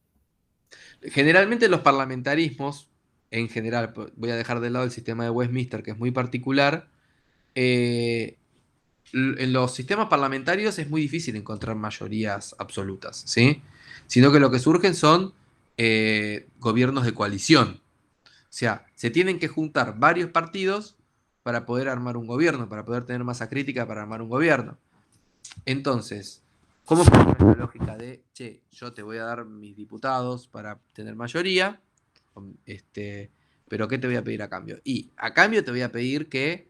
Generalmente los parlamentarismos, en general, voy a dejar de lado el sistema de Westminster, que es muy particular, en los sistemas parlamentarios es muy difícil encontrar mayorías absolutas, ¿sí? Sino que lo que surgen son gobiernos de coalición. O sea, se tienen que juntar varios partidos para poder armar un gobierno, para poder tener masa crítica para armar un gobierno. Entonces, ¿cómo funciona la lógica de, che, yo te voy a dar mis diputados para tener mayoría, pero ¿qué te voy a pedir a cambio? Y a cambio te voy a pedir que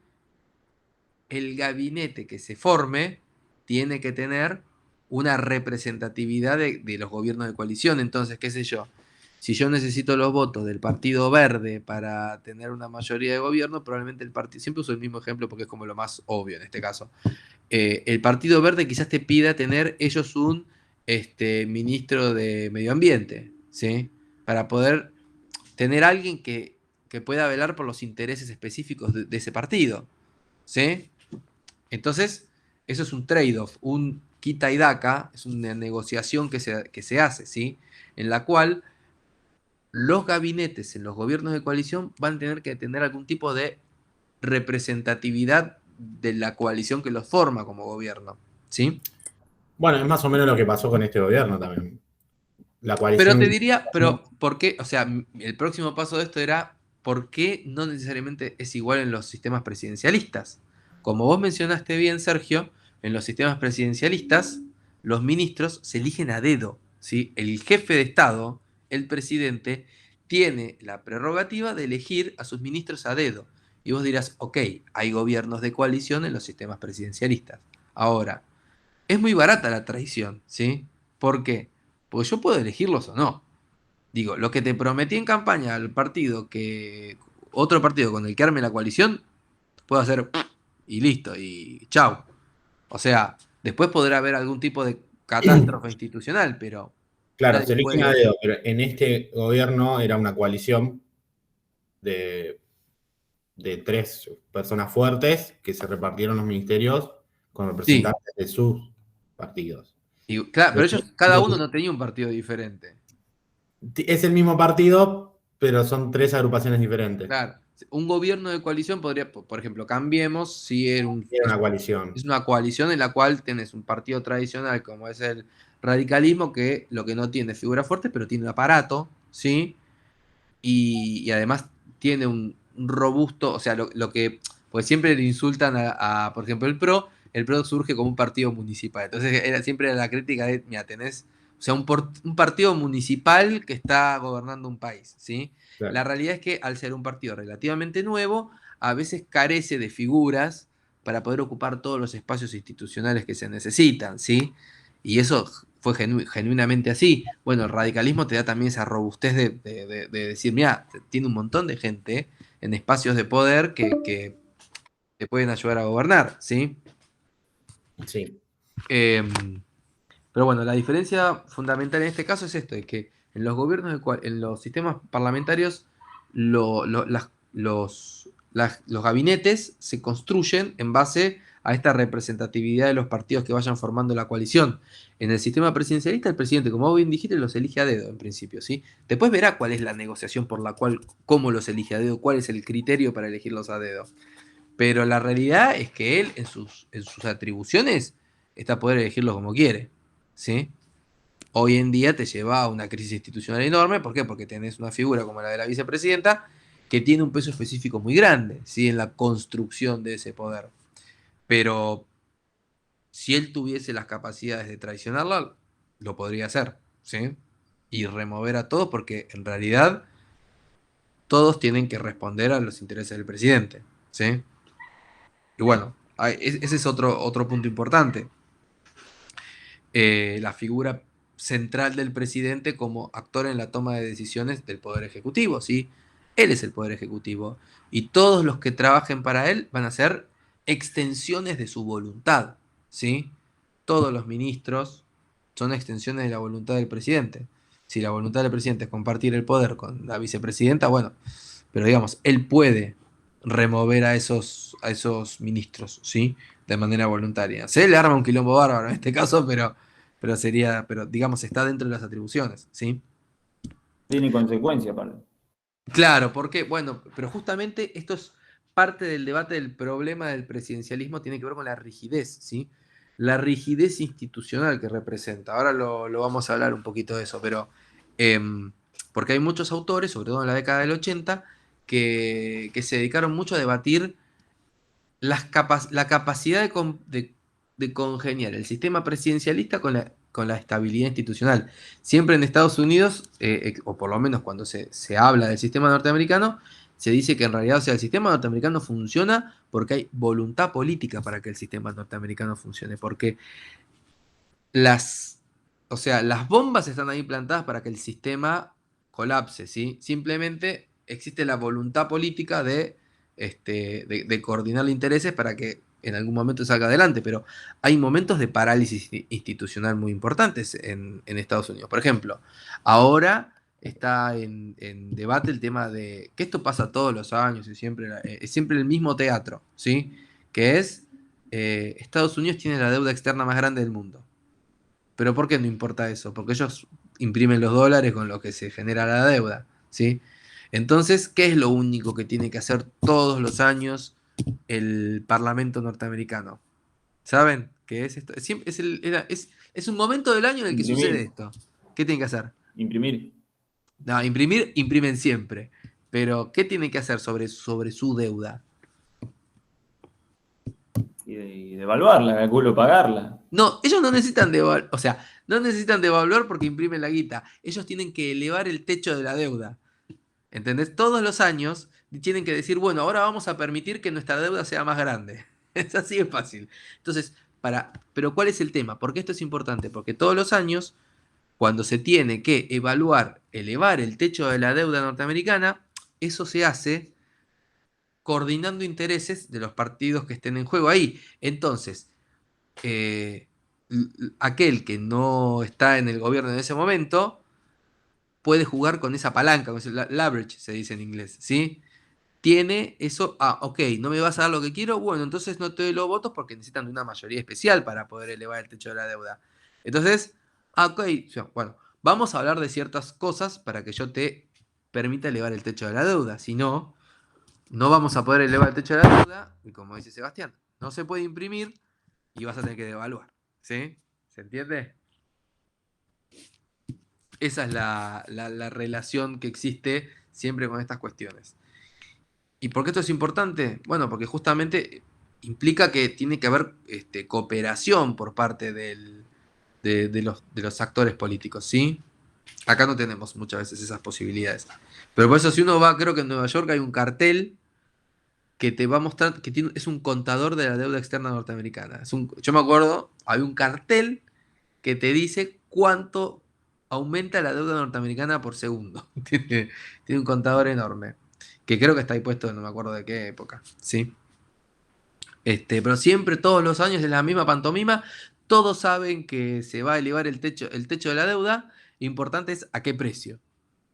el gabinete que se forme tiene que tener una representatividad de los gobiernos de coalición. Entonces, qué sé yo, si yo necesito los votos del Partido Verde para tener una mayoría de gobierno, probablemente el partido, siempre uso el mismo ejemplo porque es como lo más obvio en este caso, el Partido Verde quizás te pida tener ellos un ministro de Medio Ambiente, ¿sí? Para poder tener alguien que pueda velar por los intereses específicos de ese partido, ¿sí? Entonces, eso es un trade-off, un quita y daca, es una negociación que se hace, ¿sí? En la cual los gabinetes en los gobiernos de coalición van a tener que tener algún tipo de representatividad de la coalición que los forma como gobierno, ¿sí? Bueno, es más o menos lo que pasó con este gobierno también. La Pero coalición. te diría, pero ¿por qué? O sea, el próximo paso de esto era, ¿por qué no necesariamente es igual en los sistemas presidencialistas? Como vos mencionaste bien, Sergio, en los sistemas presidencialistas, los ministros se eligen a dedo, ¿sí? El jefe de Estado, el presidente, tiene la prerrogativa de elegir a sus ministros a dedo. Y vos dirás, ok, hay gobiernos de coalición en los sistemas presidencialistas. Ahora, es muy barata la traición, ¿sí? ¿Por qué? Porque yo puedo elegirlos o no. Digo, lo que te prometí en campaña al partido que otro partido con el que arme la coalición, puedo hacer y listo, y chau. O sea, después podrá haber algún tipo de catástrofe institucional, pero Claro, Nadie se eligen a puede. dedo, pero en este gobierno era una coalición de, de 3 personas fuertes que se repartieron los ministerios con Sí, representantes de sus partidos. claro, pero ellos, cada uno Entonces, no tenía un partido diferente. es el mismo partido, pero son 3 agrupaciones diferentes. Claro, un gobierno de coalición podría, por ejemplo, Cambiemos, si Era una coalición. es una coalición en la cual tenés un partido tradicional como es el radicalismo, que lo que no tiene es figura fuerte, pero tiene un aparato, ¿sí? Y además tiene un robusto, o sea, lo que, pues siempre le insultan por ejemplo, el PRO surge como un partido municipal. Entonces siempre era la crítica de, mira, tenés, o sea, un partido municipal que está gobernando un país, ¿sí? Claro. La realidad es que al ser un partido relativamente nuevo, a veces carece de figuras para poder ocupar todos los espacios institucionales que se necesitan, ¿sí? Y eso fue genuinamente así. Bueno, el radicalismo te da también esa robustez de decir, mira, tiene un montón de gente en espacios de poder que te pueden ayudar a gobernar, ¿sí? Sí. Eh, pero bueno, la diferencia fundamental en este caso es esto, de que en los gobiernos, en los sistemas parlamentarios, los gabinetes se construyen en base a esta representatividad de los partidos que vayan formando la coalición. En el sistema presidencialista, el presidente, como vos bien dijiste, los elige a dedo, en principio, ¿sí? Después verá cuál es la negociación por la cual, cómo los elige a dedo, cuál es el criterio para elegirlos a dedo. Pero la realidad es que él, en sus atribuciones, está a poder elegirlos como quiere, ¿sí? Hoy en día te lleva a una crisis institucional enorme. ¿Por qué? Porque tenés una figura como la de la vicepresidenta que tiene un peso específico muy grande, ¿sí? En la construcción de ese poder. Pero si él tuviese las capacidades de traicionarla, lo podría hacer, ¿sí? Y remover a todos porque en realidad todos tienen que responder a los intereses del presidente, ¿sí? Y bueno, ese es otro punto importante. La figura central del presidente como actor en la toma de decisiones del Poder Ejecutivo, ¿sí? Él es el Poder Ejecutivo y todos los que trabajen para él van a ser extensiones de su voluntad, ¿sí? Todos los ministros son extensiones de la voluntad del presidente. Si la voluntad del presidente es compartir el poder con la vicepresidenta, bueno, pero digamos, él puede remover a esos ministros, ¿sí? De manera voluntaria. Se le arma un quilombo bárbaro en este caso, pero digamos, está dentro de las atribuciones, ¿sí? Tiene consecuencia, Pablo. Claro, porque, bueno, pero justamente esto es parte del debate del problema del presidencialismo, tiene que ver con la rigidez, ¿sí? La rigidez institucional que representa. Ahora lo vamos a hablar un poquito de eso, pero porque hay muchos autores, sobre todo en la década del 80, que se dedicaron mucho a debatir la capacidad de congeniar el sistema presidencialista con la estabilidad institucional. Siempre en Estados Unidos, o por lo menos cuando se habla del sistema norteamericano, se dice que en realidad, o sea, el sistema norteamericano funciona porque hay voluntad política para que el sistema norteamericano funcione, porque las, o sea, las bombas están ahí plantadas para que el sistema colapse, ¿sí? Simplemente existe la voluntad política de coordinar los intereses para que en algún momento salga adelante, pero hay momentos de parálisis institucional muy importantes en Estados Unidos. Por ejemplo, ahora está en debate el tema de que esto pasa todos los años y es siempre el mismo teatro, ¿sí? Que es Estados Unidos tiene la deuda externa más grande del mundo. Pero ¿por qué no importa eso? Porque ellos imprimen los dólares con lo que se genera la deuda, ¿sí? Entonces, ¿qué es lo único que tiene que hacer todos los años el Parlamento norteamericano? ¿Saben qué es esto? Es un momento del año en el que sucede Imprimir, esto. ¿Qué tienen que hacer? imprimir. No, imprimir, imprimen siempre. Pero, ¿qué tienen que hacer sobre su deuda? Y devaluarla, calculo pagarla. No, ellos no necesitan devaluar, o sea, no necesitan devaluar porque imprimen la guita. Ellos tienen que elevar el techo de la deuda. ¿Entendés? Todos los años tienen que decir, bueno, ahora vamos a permitir que nuestra deuda sea más grande. Es así de fácil. Entonces, pero ¿cuál es el tema? Porque esto es importante, porque todos los años, cuando se tiene que evaluar, elevar el techo de la deuda norteamericana, eso se hace coordinando intereses de los partidos que estén en juego ahí. Entonces, eh, aquel que no está en el gobierno en ese momento puede jugar con esa palanca, con ese leverage, se dice en inglés, ¿sí? Tiene eso, ok, no me vas a dar lo que quiero, bueno, entonces no te doy los votos porque necesitan de una mayoría especial para poder elevar el techo de la deuda. Entonces, ok, bueno, vamos a hablar de ciertas cosas para que yo te permita elevar el techo de la deuda, si no, no vamos a poder elevar el techo de la deuda, y como dice Sebastián, no se puede imprimir y vas a tener que devaluar, ¿sí? ¿Se entiende? Esa es la relación que existe siempre con estas cuestiones. ¿Y por qué esto es importante? Bueno, porque justamente implica que tiene que haber cooperación por parte de los actores políticos, ¿sí? Acá no tenemos muchas veces esas posibilidades. Pero por eso si uno va, creo que en Nueva York hay un cartel que te va a mostrar, que es un contador de la deuda externa norteamericana. Yo me acuerdo, había un cartel que te dice cuánto aumenta la deuda norteamericana por segundo. Tiene un contador enorme, que creo que está ahí puesto, no me acuerdo de qué época, ¿sí? Pero siempre, todos los años, es la misma pantomima, todos saben que se va a elevar el techo de la deuda, importante es a qué precio.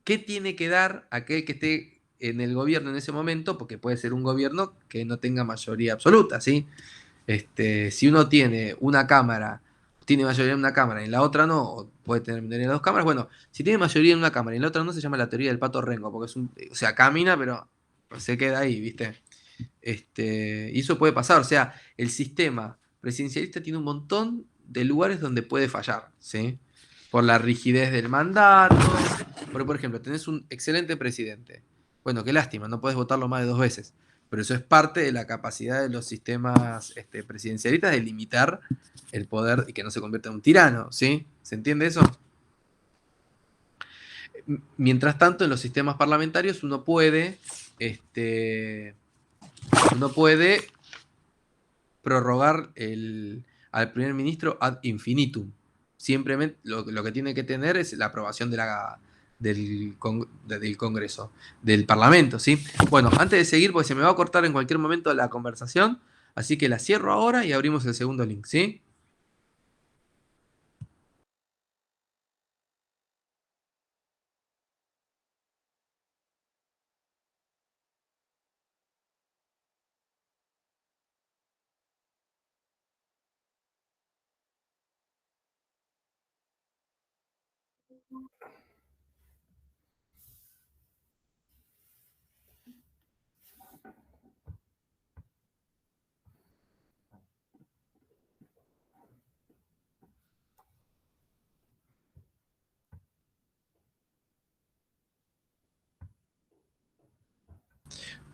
¿Qué tiene que dar aquel que esté en el gobierno en ese momento? Porque puede ser un gobierno que no tenga mayoría absoluta, ¿sí? Si uno tiene una cámara, tiene mayoría en una cámara y en la otra no, o puede tener mayoría en las dos cámaras, bueno, si tiene mayoría en una cámara y en la otra no, se llama la teoría del pato rengo, porque o sea, camina, pero se queda ahí, ¿viste? Y eso puede pasar, o sea, el sistema presidencialista tiene un montón de lugares donde puede fallar, ¿sí? Por la rigidez del mandato, porque por ejemplo, tenés un excelente presidente, bueno, qué lástima, no podés votarlo más de 2 veces, pero eso es parte de la capacidad de los sistemas presidencialistas de limitar el poder y que no se convierta en un tirano, ¿sí? ¿Se entiende eso? Mientras tanto, en los sistemas parlamentarios uno puede prorrogar al primer ministro ad infinitum. Simplemente lo que tiene que tener es la aprobación del Congreso, del Parlamento, ¿sí? Bueno, antes de seguir, porque se me va a cortar en cualquier momento la conversación, así que la cierro ahora y abrimos el segundo link, ¿sí?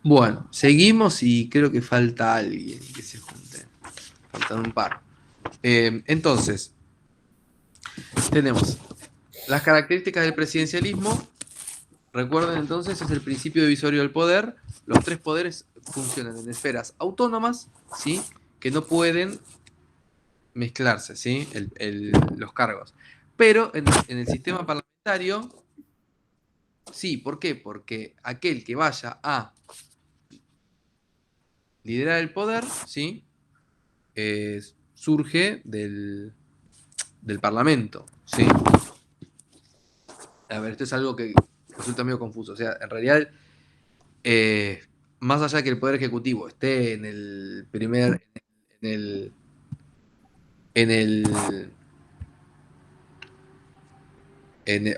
Bueno, seguimos y creo que falta alguien que se junte. Faltan un par. Entonces, tenemos las características del presidencialismo. Recuerden entonces, es el principio divisorio del poder. Los tres poderes funcionan en esferas autónomas, ¿sí? Que no pueden mezclarse, ¿sí? Los cargos. Pero en el sistema parlamentario, sí, ¿por qué? Porque aquel que vaya a liderar el poder, ¿sí? Surge del Parlamento, ¿sí? A ver, esto es algo que resulta medio confuso. O sea, en realidad, más allá de que el Poder Ejecutivo esté en el primer, en el, en el,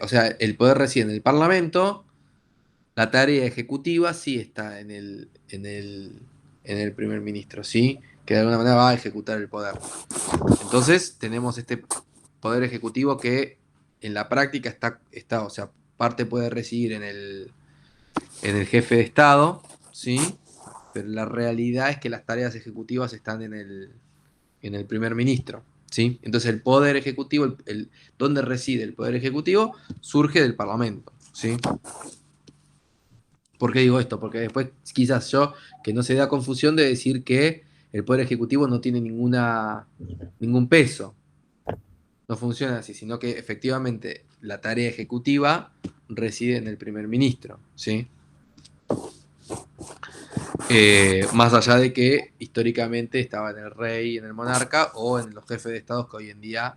o sea, el poder reside en el Parlamento, la tarea ejecutiva sí está en el primer ministro, ¿sí? Que de alguna manera va a ejecutar el poder. Entonces, tenemos este poder ejecutivo que en la práctica está, o sea, parte puede residir en el jefe de Estado, ¿sí? Pero la realidad es que las tareas ejecutivas están en el primer ministro, ¿sí? Entonces el poder ejecutivo, donde reside el poder ejecutivo, surge del Parlamento, ¿sí? ¿Por qué digo esto? Porque después quizás yo, que no se da confusión de decir que el poder ejecutivo no tiene ningún peso. No funciona así, sino que efectivamente la tarea ejecutiva reside en el primer ministro, ¿sí? Más allá de que históricamente estaba en el rey, en el monarca o en los jefes de estados que hoy en día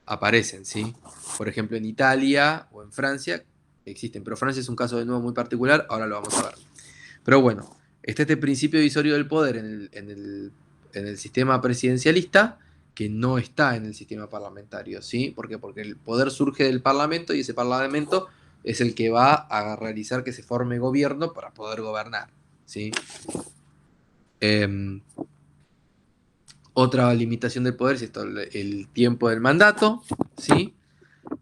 aparecen, ¿sí? Por ejemplo, en Italia o en Francia existen, pero Francia es un caso de nuevo muy particular, ahora lo vamos a ver. Pero bueno, está este principio divisorio del poder en el sistema presidencialista que no está en el sistema parlamentario, ¿sí? ¿Por qué? Porque el poder surge del parlamento y ese parlamento es el que va a realizar que se forme gobierno para poder gobernar, ¿sí? Eh, Otra limitación del poder es esto, el tiempo del mandato, ¿sí?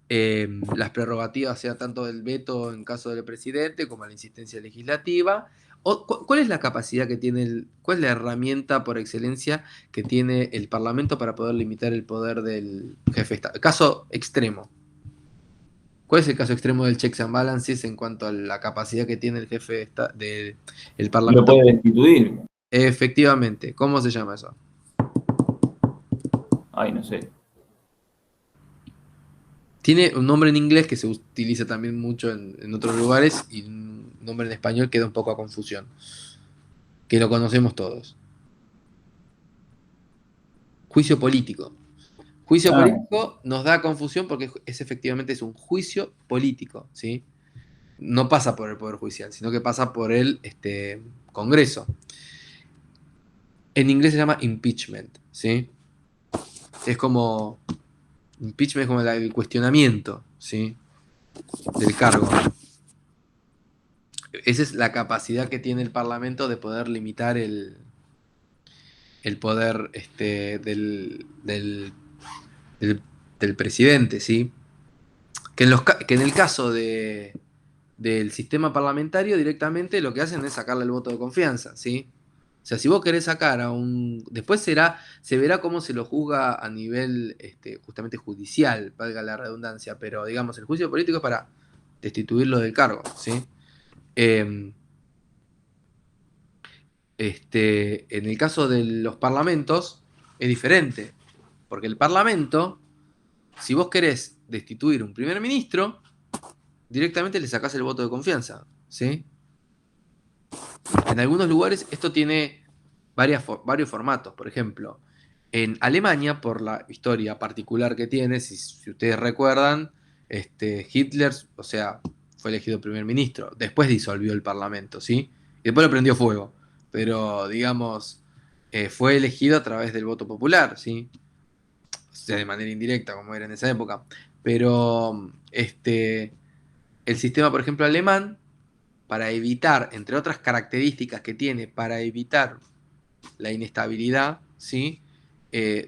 Las prerrogativas, sea tanto del veto en caso del presidente como la insistencia legislativa. ¿Cuál es la capacidad que tiene, cuál es la herramienta por excelencia que tiene el Parlamento para poder limitar el poder del jefe de Estado? Caso extremo. ¿Cuál es el caso extremo del checks and balances en cuanto a la capacidad que tiene el jefe de del Lo Parlamento? puede destituir. Efectivamente. ¿Cómo se llama eso? Ay, no sé. Tiene un nombre en inglés que se utiliza también mucho en otros lugares y un nombre en español que da un poco a confusión. Que lo conocemos todos. Juicio político. Juicio Ah, político nos da confusión porque efectivamente es un juicio político, ¿sí? No pasa por el Poder Judicial, sino que pasa por el Congreso. En inglés se llama impeachment, ¿sí? Es como... Impeachment es como el cuestionamiento, ¿sí? Del cargo. Esa es la capacidad que tiene el Parlamento de poder limitar el poder del, del presidente, ¿sí? Que en el caso del sistema parlamentario directamente lo que hacen es sacarle el voto de confianza, ¿sí? O sea, si vos querés sacar a un... Después se verá cómo se lo juzga a nivel justamente judicial, valga la redundancia, pero digamos, el juicio político es para destituirlo del cargo, ¿sí? Eh, en el caso de los parlamentos es diferente, porque el parlamento, si vos querés destituir un primer ministro, directamente le sacás el voto de confianza, ¿sí? En algunos lugares esto tiene varios formatos. Por ejemplo, en Alemania, por la historia particular que tiene, si ustedes recuerdan, Hitler, o sea, fue elegido primer ministro. Después disolvió el parlamento, ¿sí? Y después lo prendió fuego. Pero, digamos, fue elegido a través del voto popular, ¿sí? O sea, de manera indirecta, como era en esa época. Pero, el sistema, por ejemplo, alemán, para evitar, entre otras características que tiene, para evitar la inestabilidad, ¿sí?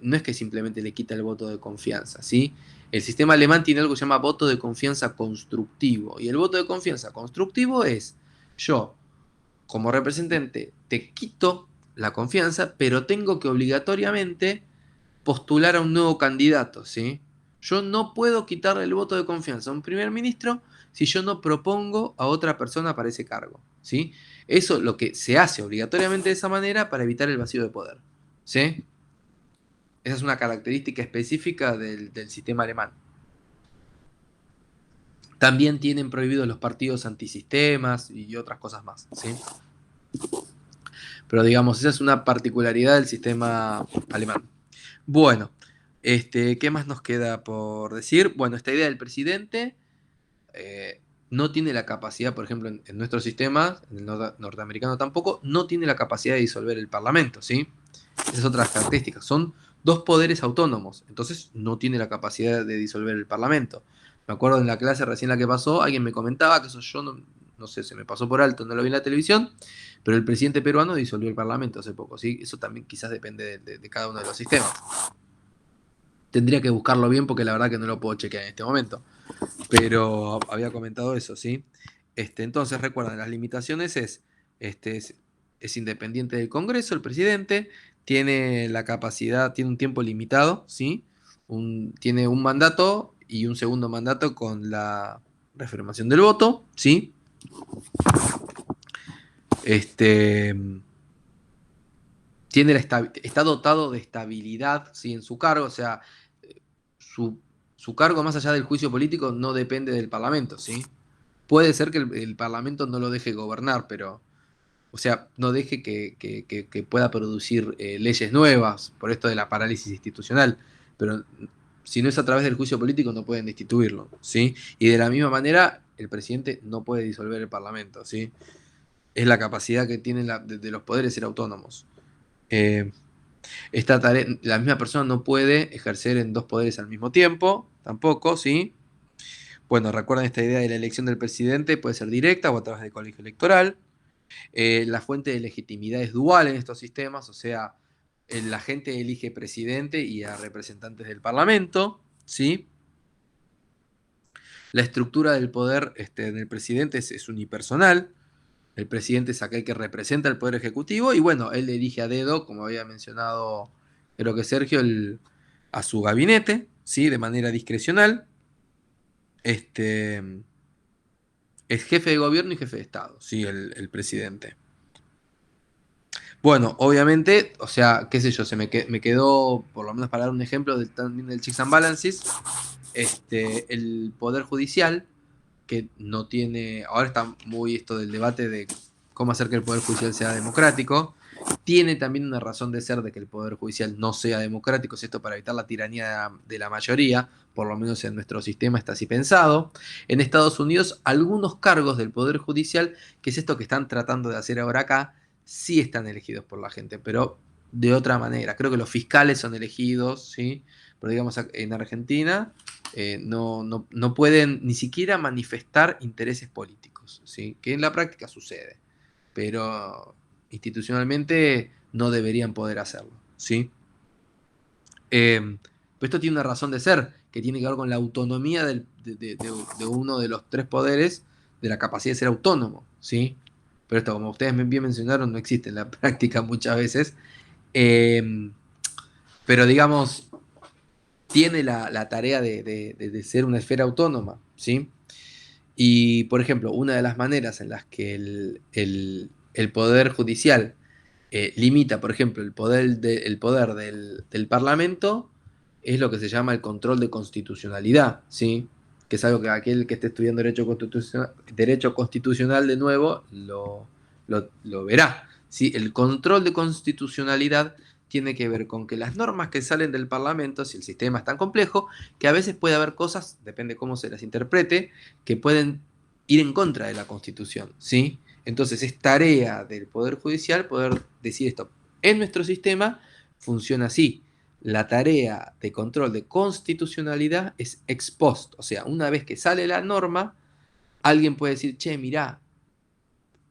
No es que simplemente le quita el voto de confianza, ¿sí? El sistema alemán tiene algo que se llama voto de confianza constructivo. Y el voto de confianza constructivo es, yo, como representante, te quito la confianza, pero tengo que obligatoriamente postular a un nuevo candidato, ¿sí? Yo no puedo quitarle el voto de confianza a un primer ministro si yo no propongo a otra persona para ese cargo, ¿sí? Eso es lo que se hace obligatoriamente de esa manera para evitar el vacío de poder, ¿sí? Esa es una característica específica del sistema alemán. También tienen prohibidos los partidos antisistemas y otras cosas más, ¿sí? Pero digamos, esa es una particularidad del sistema alemán. Bueno, ¿qué más nos queda por decir? Bueno, esta idea del presidente no tiene la capacidad, por ejemplo, en nuestro sistema, en el norteamericano tampoco, no tiene la capacidad de disolver el parlamento, ¿sí? Esas es otra característica. Son dos poderes autónomos, entonces no tiene la capacidad de disolver el parlamento. Me acuerdo en la clase recién la que pasó, alguien me comentaba que eso yo no sé, se me pasó por alto, no lo vi en la televisión, pero el presidente peruano disolvió el parlamento hace poco, ¿sí? Eso también quizás depende de cada uno de los sistemas. Tendría que buscarlo bien porque la verdad que no lo puedo chequear en este momento. Pero había comentado eso, ¿sí? Entonces, recuerden, las limitaciones es independiente del Congreso, el presidente, tiene la capacidad, tiene un tiempo limitado, ¿sí? Tiene un mandato y un segundo mandato con la reafirmación del voto, ¿sí? Está dotado de estabilidad, ¿sí? En su cargo, o sea, su, su cargo más allá del juicio político no depende del Parlamento, ¿sí? Puede ser que el Parlamento no lo deje gobernar, pero o sea, no deje que pueda producir leyes nuevas por esto de la parálisis institucional, pero si no es a través del juicio político no pueden destituirlo, ¿sí? Y de la misma manera, el presidente no puede disolver el Parlamento, ¿sí? Es la capacidad que tienen de los poderes ser autónomos. Esta tarea, la misma persona no puede ejercer en dos poderes al mismo tiempo, tampoco, ¿sí? Bueno, recuerden esta idea de la elección del presidente, puede ser directa o a través del colegio electoral. La fuente de legitimidad es dual en estos sistemas, o sea, la gente elige presidente y a representantes del Parlamento, ¿sí? La estructura del poder del presidente es unipersonal. El presidente es aquel que representa el poder ejecutivo y bueno, él elige a dedo, como había mencionado, creo que Sergio, a su gabinete, ¿sí? De manera discrecional. Es jefe de gobierno y jefe de Estado, ¿sí? El presidente. Bueno, obviamente, o sea, qué sé yo, me quedó, por lo menos para dar un ejemplo también del checks and balances, el poder judicial, que no tiene, ahora está muy esto del debate de cómo hacer que el poder judicial sea democrático, tiene también una razón de ser de que el poder judicial no sea democrático, es esto para evitar la tiranía de la mayoría, por lo menos en nuestro sistema está así pensado. En Estados Unidos, algunos cargos del poder judicial, que es esto que están tratando de hacer ahora acá, sí están elegidos por la gente, pero de otra manera. Creo que los fiscales son elegidos, ¿sí? Pero digamos, en Argentina no pueden ni siquiera manifestar intereses políticos, ¿sí? Que en la práctica sucede, pero institucionalmente no deberían poder hacerlo, ¿sí? Pero esto tiene una razón de ser, que tiene que ver con la autonomía de uno de los tres poderes, de la capacidad de ser autónomo, ¿sí? Pero esto, como ustedes bien mencionaron, no existe en la práctica muchas veces. Pero digamos, tiene la tarea de ser una esfera autónoma, ¿sí? Y, por ejemplo, una de las maneras en las que el Poder Judicial limita, por ejemplo, el poder del Parlamento es lo que se llama el control de constitucionalidad, ¿sí? Que es algo que aquel que esté estudiando derecho constitucional de nuevo lo verá, ¿sí? El control de constitucionalidad tiene que ver con que las normas que salen del Parlamento, si el sistema es tan complejo, que a veces puede haber cosas, depende cómo se las interprete, que pueden ir en contra de la Constitución, ¿sí? Entonces es tarea del Poder Judicial poder decir esto. En nuestro sistema funciona así. La tarea de control de constitucionalidad es ex post, o sea, una vez que sale la norma, alguien puede decir, che, mirá,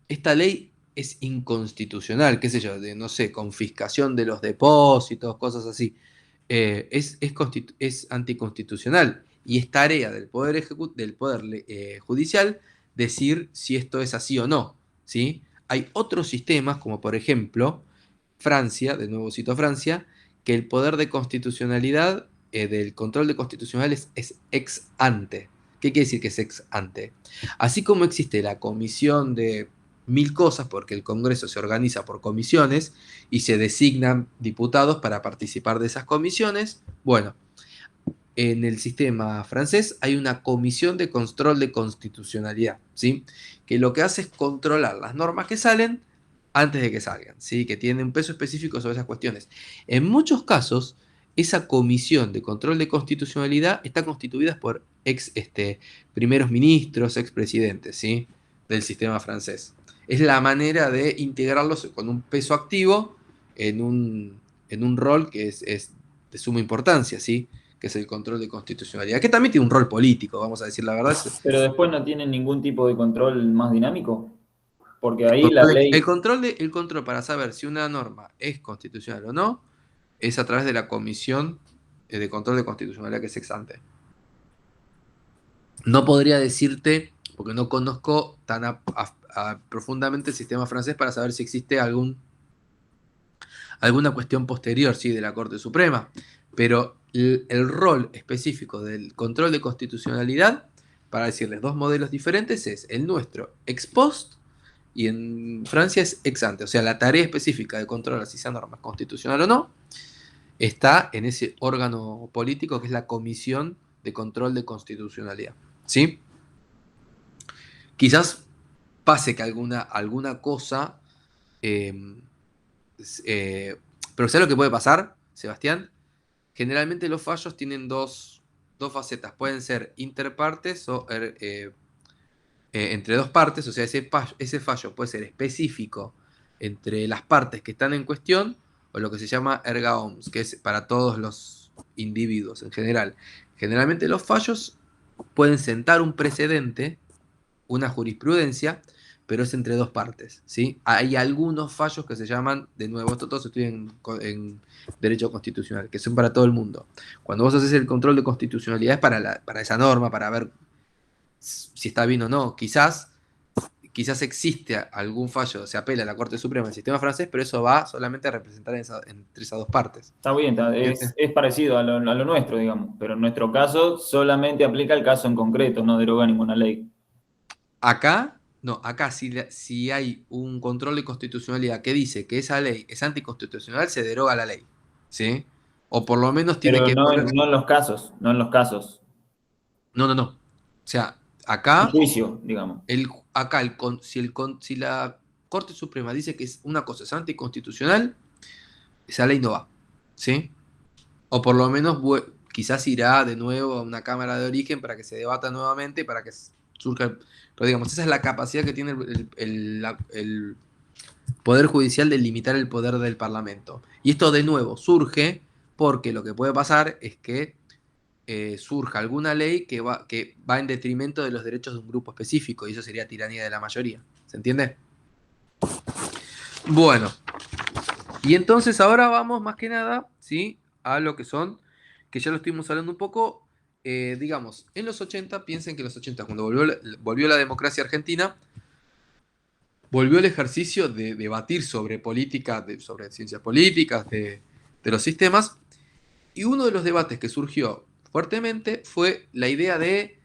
esta ley es inconstitucional, qué sé yo, de, no sé, confiscación de los depósitos, cosas así. Es anticonstitucional y es tarea del poder judicial decir si esto es así o no, ¿sí? Hay otros sistemas, como por ejemplo Francia, de nuevo cito a Francia, que el poder de constitucionalidad, del control de constitucional es ex ante. ¿Qué quiere decir que es ex ante? Así como existe la comisión de mil cosas, porque el Congreso se organiza por comisiones y se designan diputados para participar de esas comisiones, bueno, en el sistema francés hay una comisión de control de constitucionalidad, ¿sí? Que lo que hace es controlar las normas que salen antes de que salgan, ¿sí? Que tienen un peso específico sobre esas cuestiones. En muchos casos, esa comisión de control de constitucionalidad está constituida por primeros ministros, expresidentes, ¿sí? Del sistema francés. Es la manera de integrarlos con un peso activo en un rol que es de suma importancia, ¿sí? Que es el control de constitucionalidad, que también tiene un rol político, vamos a decir la verdad. Pero después no tienen ningún tipo de control más dinámico, porque ahí la ley... El control para saber si una norma es constitucional o no es a través de la comisión de control de constitucionalidad que es ex ante. No podría decirte, porque no conozco tan profundamente el sistema francés para saber si existe alguna cuestión posterior, ¿sí? De la Corte Suprema, pero el rol específico del control de constitucionalidad, para decirles dos modelos diferentes, es el nuestro ex post y en Francia es ex ante. O sea, la tarea específica de controlar si esa norma es constitucional o no está en ese órgano político que es la Comisión de Control de Constitucionalidad, ¿sí? Quizás pase que alguna cosa Eh, pero ¿sabes lo que puede pasar, Sebastián? Generalmente los fallos tienen dos facetas. Pueden ser interpartes o entre dos partes. O sea, ese fallo puede ser específico entre las partes que están en cuestión o lo que se llama erga omnes, que es para todos los individuos en general. Generalmente los fallos pueden sentar un precedente, una jurisprudencia, pero es entre dos partes, ¿sí? Hay algunos fallos que se llaman, de nuevo, esto todo se estudia en derecho constitucional, que son para todo el mundo. Cuando vos haces el control de constitucionalidad es para esa norma, para ver si está bien o no. Quizás existe algún fallo, se apela a la Corte Suprema del sistema francés, pero eso va solamente a representar entre esas dos partes. Está bien, es parecido a lo nuestro, digamos, pero en nuestro caso solamente aplica el caso en concreto, no deroga ninguna ley. Acá, no, acá si hay un control de constitucionalidad que dice que esa ley es anticonstitucional, se deroga la ley, ¿sí? O por lo menos tiene Pero que no, poner... no en los casos, no en los casos. No. O sea, Un acá, juicio, digamos. si la Corte Suprema dice que una cosa es anticonstitucional, esa ley no va, ¿sí? O por lo menos quizás irá de nuevo a una Cámara de Origen para que se debata nuevamente, para que surja... Pero digamos, esa es la capacidad que tiene el Poder Judicial de limitar el poder del Parlamento. Y esto de nuevo surge porque lo que puede pasar es que surja alguna ley que va en detrimento de los derechos de un grupo específico, y eso sería tiranía de la mayoría. ¿Se entiende? Bueno, y entonces ahora vamos más que nada, ¿sí?, a lo que son, que ya lo estuvimos hablando un poco, digamos, en los 80, piensen que en los 80, cuando volvió la democracia argentina, volvió el ejercicio de debatir sobre política, sobre ciencias políticas, de los sistemas, y uno de los debates que surgió fuertemente fue la idea de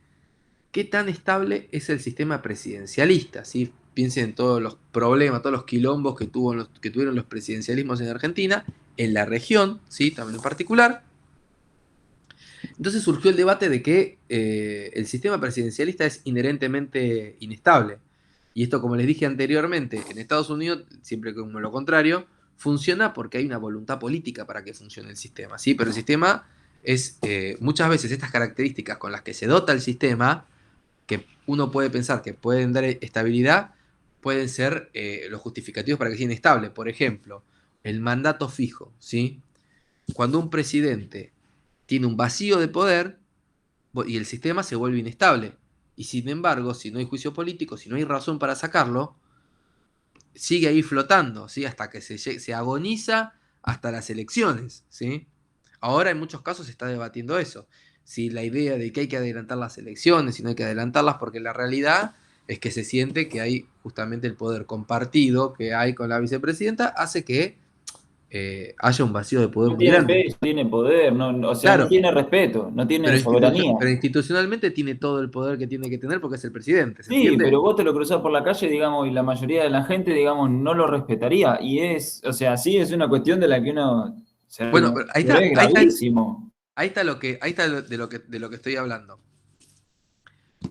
qué tan estable es el sistema presidencialista, ¿sí? Piensen en todos los problemas, todos los quilombos que tuvieron los presidencialismos en Argentina, en la región, ¿sí?, también en particular. Entonces surgió el debate de que el sistema presidencialista es inherentemente inestable. Y esto, como les dije anteriormente, en Estados Unidos, siempre como lo contrario, funciona porque hay una voluntad política para que funcione el sistema, ¿sí? Pero el sistema es, muchas veces estas características con las que se dota el sistema, que uno puede pensar que pueden dar estabilidad, pueden ser los justificativos para que sea inestable. Por ejemplo, el mandato fijo, ¿sí? Cuando un presidente tiene un vacío de poder y el sistema se vuelve inestable. Y sin embargo, si no hay juicio político, si no hay razón para sacarlo, sigue ahí flotando, ¿sí?, hasta que se agoniza hasta las elecciones, ¿sí? Ahora en muchos casos se está debatiendo eso. Si la idea de que hay que adelantar las elecciones, si no hay que adelantarlas, porque la realidad es que se siente que hay justamente el poder compartido que hay con la vicepresidenta, hace que haya un vacío de poder No muy tiene grande. peso, no tiene poder, o sea, no Claro, tiene respeto, no tiene soberanía. pero institucionalmente tiene todo el poder que tiene que tener porque es el presidente, ¿se Sí, entiende? pero vos te lo cruzás por la calle, digamos, y la mayoría de la gente, digamos, no lo respetaría. Y o sea, sí es una cuestión de la que uno Bueno, pero ahí pero está, es gravísimo. ahí está de lo que estoy hablando.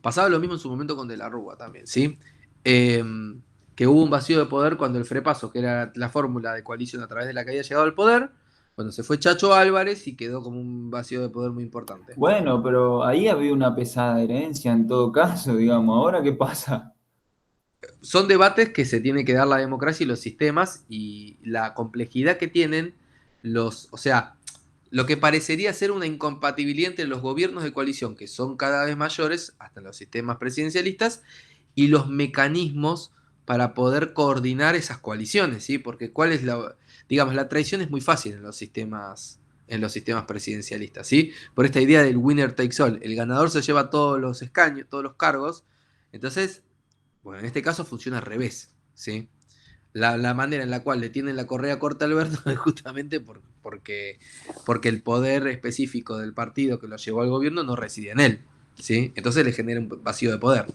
Pasaba lo mismo en su momento con De la Rúa también, ¿sí? Eh, que hubo un vacío de poder cuando el Frepaso, que era la fórmula de coalición a través de la que había llegado al poder, cuando se fue Chacho Álvarez y quedó como un vacío de poder muy importante. Bueno, pero ahí había una pesada herencia en todo caso, digamos. ¿Ahora qué pasa? Son debates que se tiene que dar la democracia y los sistemas y la complejidad que tienen o sea, lo que parecería ser una incompatibilidad entre los gobiernos de coalición, que son cada vez mayores, hasta los sistemas presidencialistas, y los mecanismos para poder coordinar esas coaliciones, ¿sí? Porque digamos, la traición es muy fácil en los sistemas presidencialistas, ¿sí? Por esta idea del winner takes all, el ganador se lleva todos los escaños, todos los cargos, entonces, bueno, en este caso funciona al revés, ¿sí? La manera en la cual le tienen la correa corta a Alberto es justamente porque el poder específico del partido que lo llevó al gobierno no reside en él, ¿sí? Entonces le genera un vacío de poder.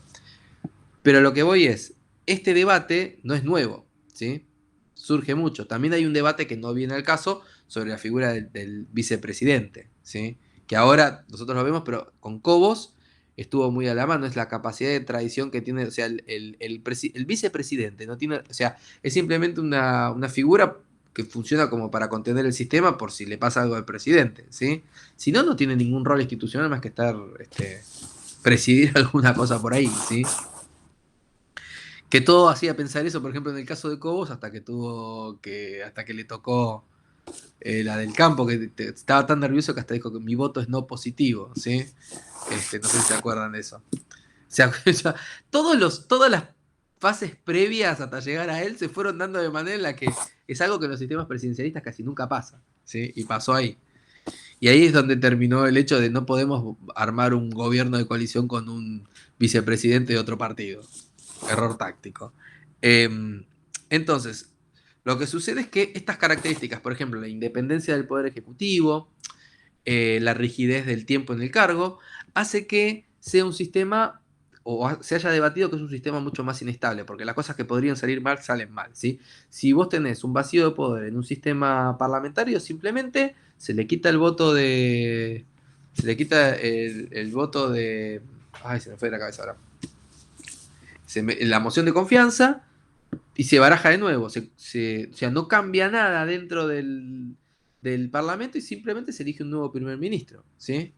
Pero lo que voy es, este debate no es nuevo, ¿sí? Surge mucho. También hay un debate que no viene al caso sobre la figura del vicepresidente, ¿sí? Que ahora nosotros lo vemos, pero con Cobos estuvo muy a la mano, es la capacidad de traición que tiene, o sea, el vicepresidente, no tiene, o sea, es simplemente una figura que funciona como para contener el sistema por si le pasa algo al presidente, ¿sí? Si no, no tiene ningún rol institucional más que estar, presidir alguna cosa por ahí, ¿sí? Que todo hacía pensar eso, por ejemplo, en el caso de Cobos, hasta que le tocó la del campo, que estaba tan nervioso que hasta dijo que mi voto es no positivo, ¿sí? No sé si se acuerdan de eso. O sea, todas las fases previas hasta llegar a él se fueron dando de manera en la que es algo que en los sistemas presidencialistas casi nunca pasa, ¿sí? Y pasó ahí. Y ahí es donde terminó el hecho de no podemos armar un gobierno de coalición con un vicepresidente de otro partido. Error táctico. Entonces, lo que sucede es que estas características, por ejemplo, la independencia del Poder Ejecutivo, la rigidez del tiempo en el cargo, hace que sea un sistema, o se haya debatido que es un sistema mucho más inestable, porque las cosas que podrían salir mal salen mal, ¿sí? Si vos tenés un vacío de poder en un sistema parlamentario, simplemente se le quita el voto de... Se le quita el voto de... Ay, se me fue de la cabeza ahora. La moción de confianza y se baraja de nuevo. O sea, no cambia nada dentro del Parlamento y simplemente se elige un nuevo primer ministro, ¿sí?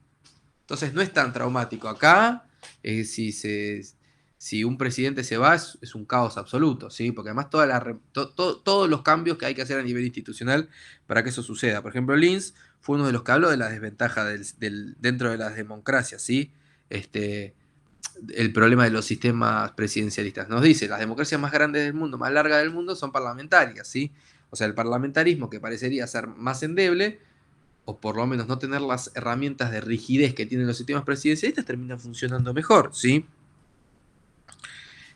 Entonces no es tan traumático. Acá, si un presidente se va, es un caos absoluto, ¿sí? Porque además todos los cambios que hay que hacer a nivel institucional para que eso suceda. Por ejemplo, Linz fue uno de los que habló de la desventaja dentro de las democracias, ¿sí? El problema de los sistemas presidencialistas. Nos dice, las democracias más grandes del mundo, más largas del mundo, son parlamentarias, ¿sí? O sea, el parlamentarismo, que parecería ser más endeble, o por lo menos no tener las herramientas de rigidez que tienen los sistemas presidencialistas, termina funcionando mejor, ¿sí?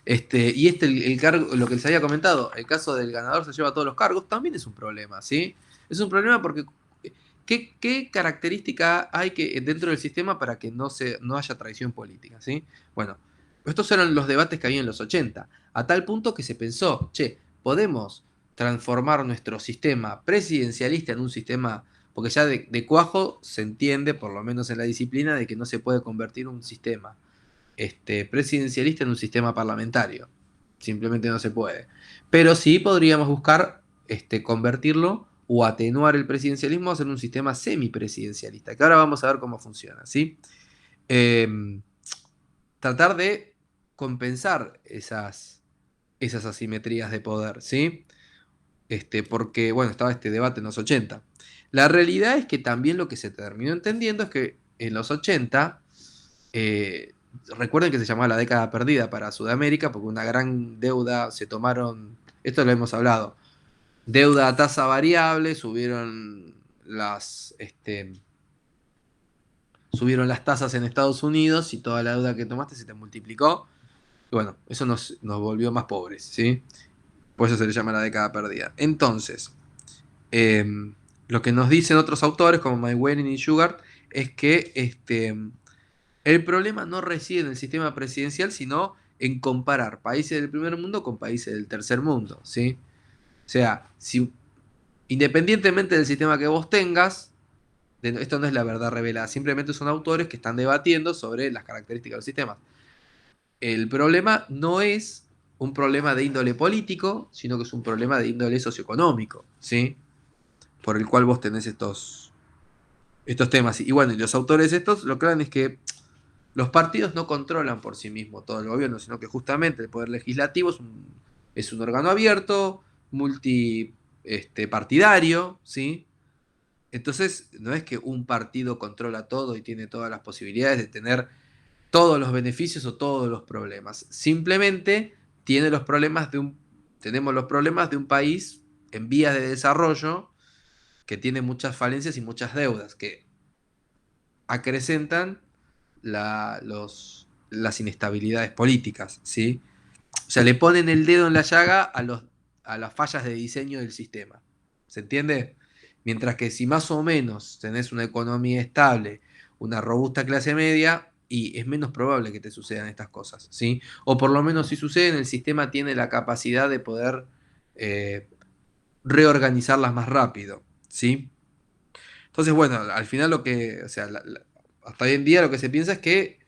El cargo, lo que les había comentado, el caso del ganador se lleva todos los cargos, también es un problema, ¿sí? Es un problema porque ¿qué característica hay dentro del sistema para que no haya traición política, ¿sí? Bueno, estos eran los debates que había en los 80, a tal punto que se pensó, che, podemos transformar nuestro sistema presidencialista en un sistema, porque ya de cuajo se entiende, por lo menos en la disciplina, de que no se puede convertir un sistema presidencialista en un sistema parlamentario. Simplemente no se puede. Pero sí podríamos buscar convertirlo o atenuar el presidencialismo a hacer un sistema semipresidencialista, que ahora vamos a ver cómo funciona, ¿sí? Tratar de compensar esas asimetrías de poder, ¿sí? Porque, bueno, estaba este debate en los 80. La realidad es que también lo que se terminó entendiendo es que en los 80, recuerden que se llamaba la década perdida para Sudamérica, porque una gran deuda se tomaron, esto lo hemos hablado, deuda a tasa variable, subieron las tasas en Estados Unidos y toda la deuda que tomaste se te multiplicó. Y bueno, eso nos volvió más pobres, ¿sí? Por eso se le llama la década perdida. Entonces, lo que nos dicen otros autores como Mike Wenning y Sugar es que el problema no reside en el sistema presidencial, sino en comparar países del primer mundo con países del tercer mundo, ¿sí? O sea, independientemente del sistema que vos tengas, esto no es la verdad revelada, simplemente son autores que están debatiendo sobre las características de los sistemas. El problema no es un problema de índole político, sino que es un problema de índole socioeconómico, ¿sí? Por el cual vos tenés estos temas. Y bueno, y los autores estos lo que hablan es que los partidos no controlan por sí mismos todo el gobierno, sino que justamente el poder legislativo es un órgano abierto, multipartidario, ¿sí? Entonces, no es que un partido controla todo y tiene todas las posibilidades de tener todos los beneficios o todos los problemas. Simplemente tenemos los problemas de un país en vías de desarrollo que tiene muchas falencias y muchas deudas que acrecentan las inestabilidades políticas, ¿sí? O sea, le ponen el dedo en la llaga a las fallas de diseño del sistema. ¿Se entiende? Mientras que si más o menos tenés una economía estable, una robusta clase media, y es menos probable que te sucedan estas cosas, ¿sí? O por lo menos si suceden, el sistema tiene la capacidad de poder reorganizarlas más rápido, ¿sí? Entonces, bueno, al final o sea, hasta hoy en día lo que se piensa es que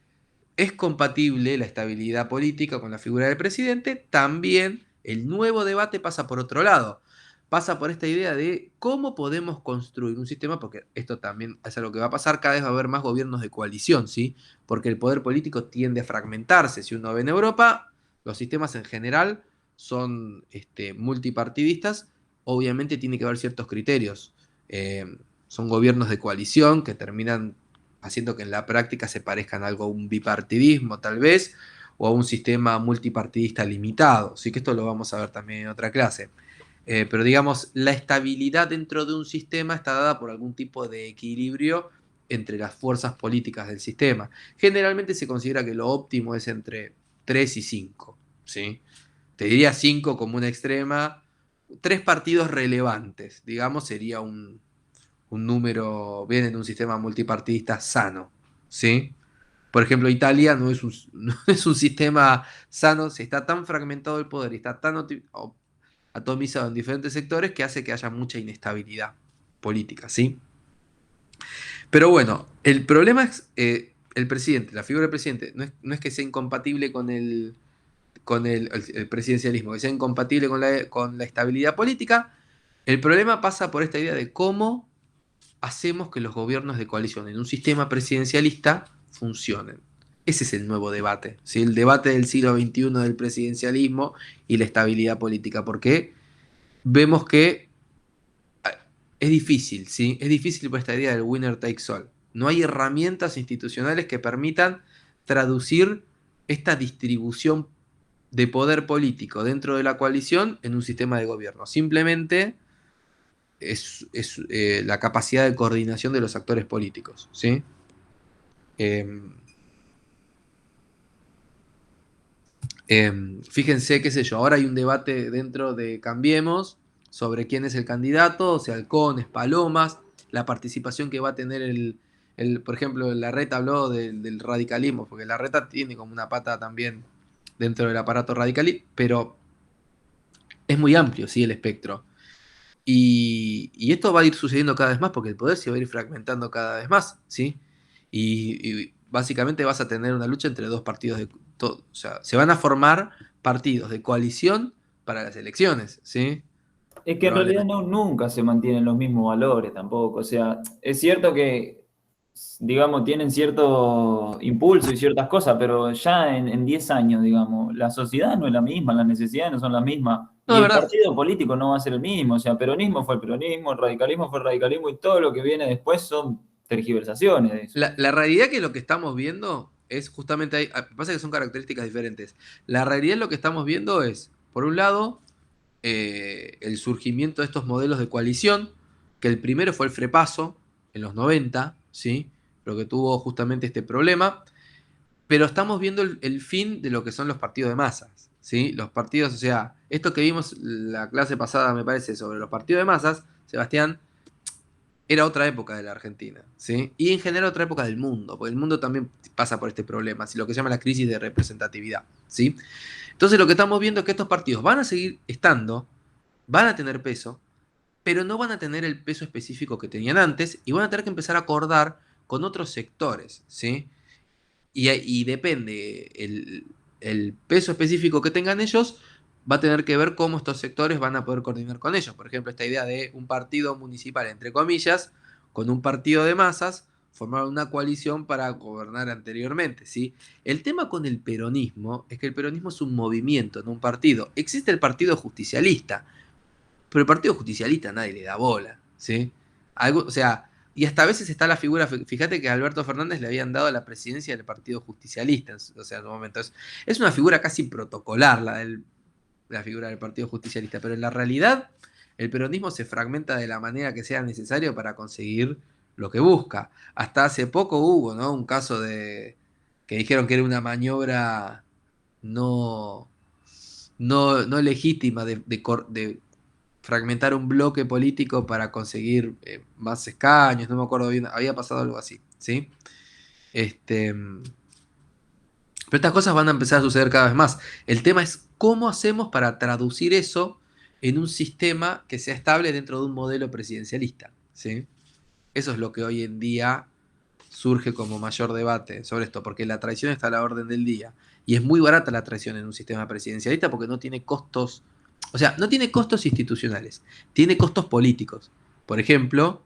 es compatible la estabilidad política con la figura del presidente, también el nuevo debate pasa por otro lado. Pasa por esta idea de cómo podemos construir un sistema, porque esto también es algo que va a pasar, cada vez va a haber más gobiernos de coalición, ¿sí? Porque el poder político tiende a fragmentarse. Si uno ve en Europa, los sistemas en general son multipartidistas, obviamente tiene que haber ciertos criterios. Son gobiernos de coalición que terminan haciendo que en la práctica se parezcan algo a un bipartidismo tal vez, o a un sistema multipartidista limitado. Así que esto lo vamos a ver también en otra clase. Pero digamos, la estabilidad dentro de un sistema está dada por algún tipo de equilibrio entre las fuerzas políticas del sistema. Generalmente se considera que lo óptimo es entre 3 y 5, ¿sí? Te diría 5 como una extrema. 3 partidos relevantes, digamos, sería un número, bien en un sistema multipartidista sano, ¿sí? Por ejemplo, Italia no es no es un sistema sano, se está tan fragmentado el poder y está tan atomizado en diferentes sectores que hace que haya mucha inestabilidad política, ¿sí? Pero bueno, el problema es el presidente, la figura del presidente, no es que sea incompatible con el presidencialismo, que sea incompatible con la estabilidad política. El problema pasa por esta idea de cómo hacemos que los gobiernos de coalición en un sistema presidencialista funcionen. Ese es el nuevo debate, ¿sí? El debate del siglo XXI del presidencialismo y la estabilidad política, porque vemos que es difícil, ¿sí? Es difícil por esta idea del winner takes all. No hay herramientas institucionales que permitan traducir esta distribución de poder político dentro de la coalición en un sistema de gobierno. Simplemente es la capacidad de coordinación de los actores políticos, ¿sí? Fíjense, qué sé yo, ahora hay un debate dentro de Cambiemos sobre quién es el candidato, o sea, halcones, palomas, la participación que va a tener por ejemplo, Larreta habló del radicalismo, porque Larreta tiene como una pata también dentro del aparato radical, pero es muy amplio, ¿sí? El espectro. Y esto va a ir sucediendo cada vez más porque el poder se va a ir fragmentando cada vez más, ¿sí? Y básicamente vas a tener una lucha entre dos partidos o sea, se van a formar partidos de coalición para las elecciones, ¿sí? Es que en realidad nunca se mantienen los mismos valores tampoco. O sea, es cierto que, digamos, tienen cierto impulso y ciertas cosas, pero ya en 10 años, digamos, la sociedad no es la misma, las necesidades no son las mismas. No, Y es el verdad. partido político no va a ser el mismo. O sea, peronismo fue el peronismo, el radicalismo fue el radicalismo y todo lo que viene después son tergiversaciones de eso. La realidad que lo que estamos viendo es justamente, pasa que son características diferentes. La realidad lo que estamos viendo es, por un lado, el surgimiento de estos modelos de coalición, que el primero fue el Frepaso en los 90, ¿sí? Lo que tuvo justamente este problema, pero estamos viendo el fin de lo que son los partidos de masas, ¿sí? Los partidos, o sea, esto que vimos la clase pasada, me parece, sobre los partidos de masas, Sebastián, era otra época de la Argentina, ¿sí? Y en general otra época del mundo, porque el mundo también pasa por este problema, ¿sí? Lo que se llama la crisis de representatividad, ¿sí? Entonces lo que estamos viendo es que estos partidos van a seguir estando, van a tener peso, pero no van a tener el peso específico que tenían antes y van a tener que empezar a acordar con otros sectores, ¿sí? Y depende el peso específico que tengan ellos, va a tener que ver cómo estos sectores van a poder coordinar con ellos. Por ejemplo, esta idea de un partido municipal, entre comillas, con un partido de masas, formar una coalición para gobernar anteriormente, ¿sí? El tema con el peronismo es que el peronismo es un movimiento, no un partido. Existe el partido justicialista, pero el partido justicialista nadie le da bola, ¿sí? O sea, y hasta a veces está la figura, fíjate que a Alberto Fernández le habían dado la presidencia del partido justicialista, o sea, en un momento. Es una figura casi protocolar la figura del partido justicialista, pero en la realidad el peronismo se fragmenta de la manera que sea necesario para conseguir lo que busca. Hasta hace poco hubo, ¿no? Un caso que dijeron que era una maniobra no, no legítima de fragmentar un bloque político para conseguir más escaños, no me acuerdo bien, había pasado algo así, ¿sí? Pero estas cosas van a empezar a suceder cada vez más. El tema es cómo hacemos para traducir eso en un sistema que sea estable dentro de un modelo presidencialista, ¿sí? Eso es lo que hoy en día surge como mayor debate sobre esto? Porque la traición está a la orden del día. Y es muy barata la traición en un sistema presidencialista porque no tiene costos, o sea, no tiene costos institucionales, tiene costos políticos. Por ejemplo,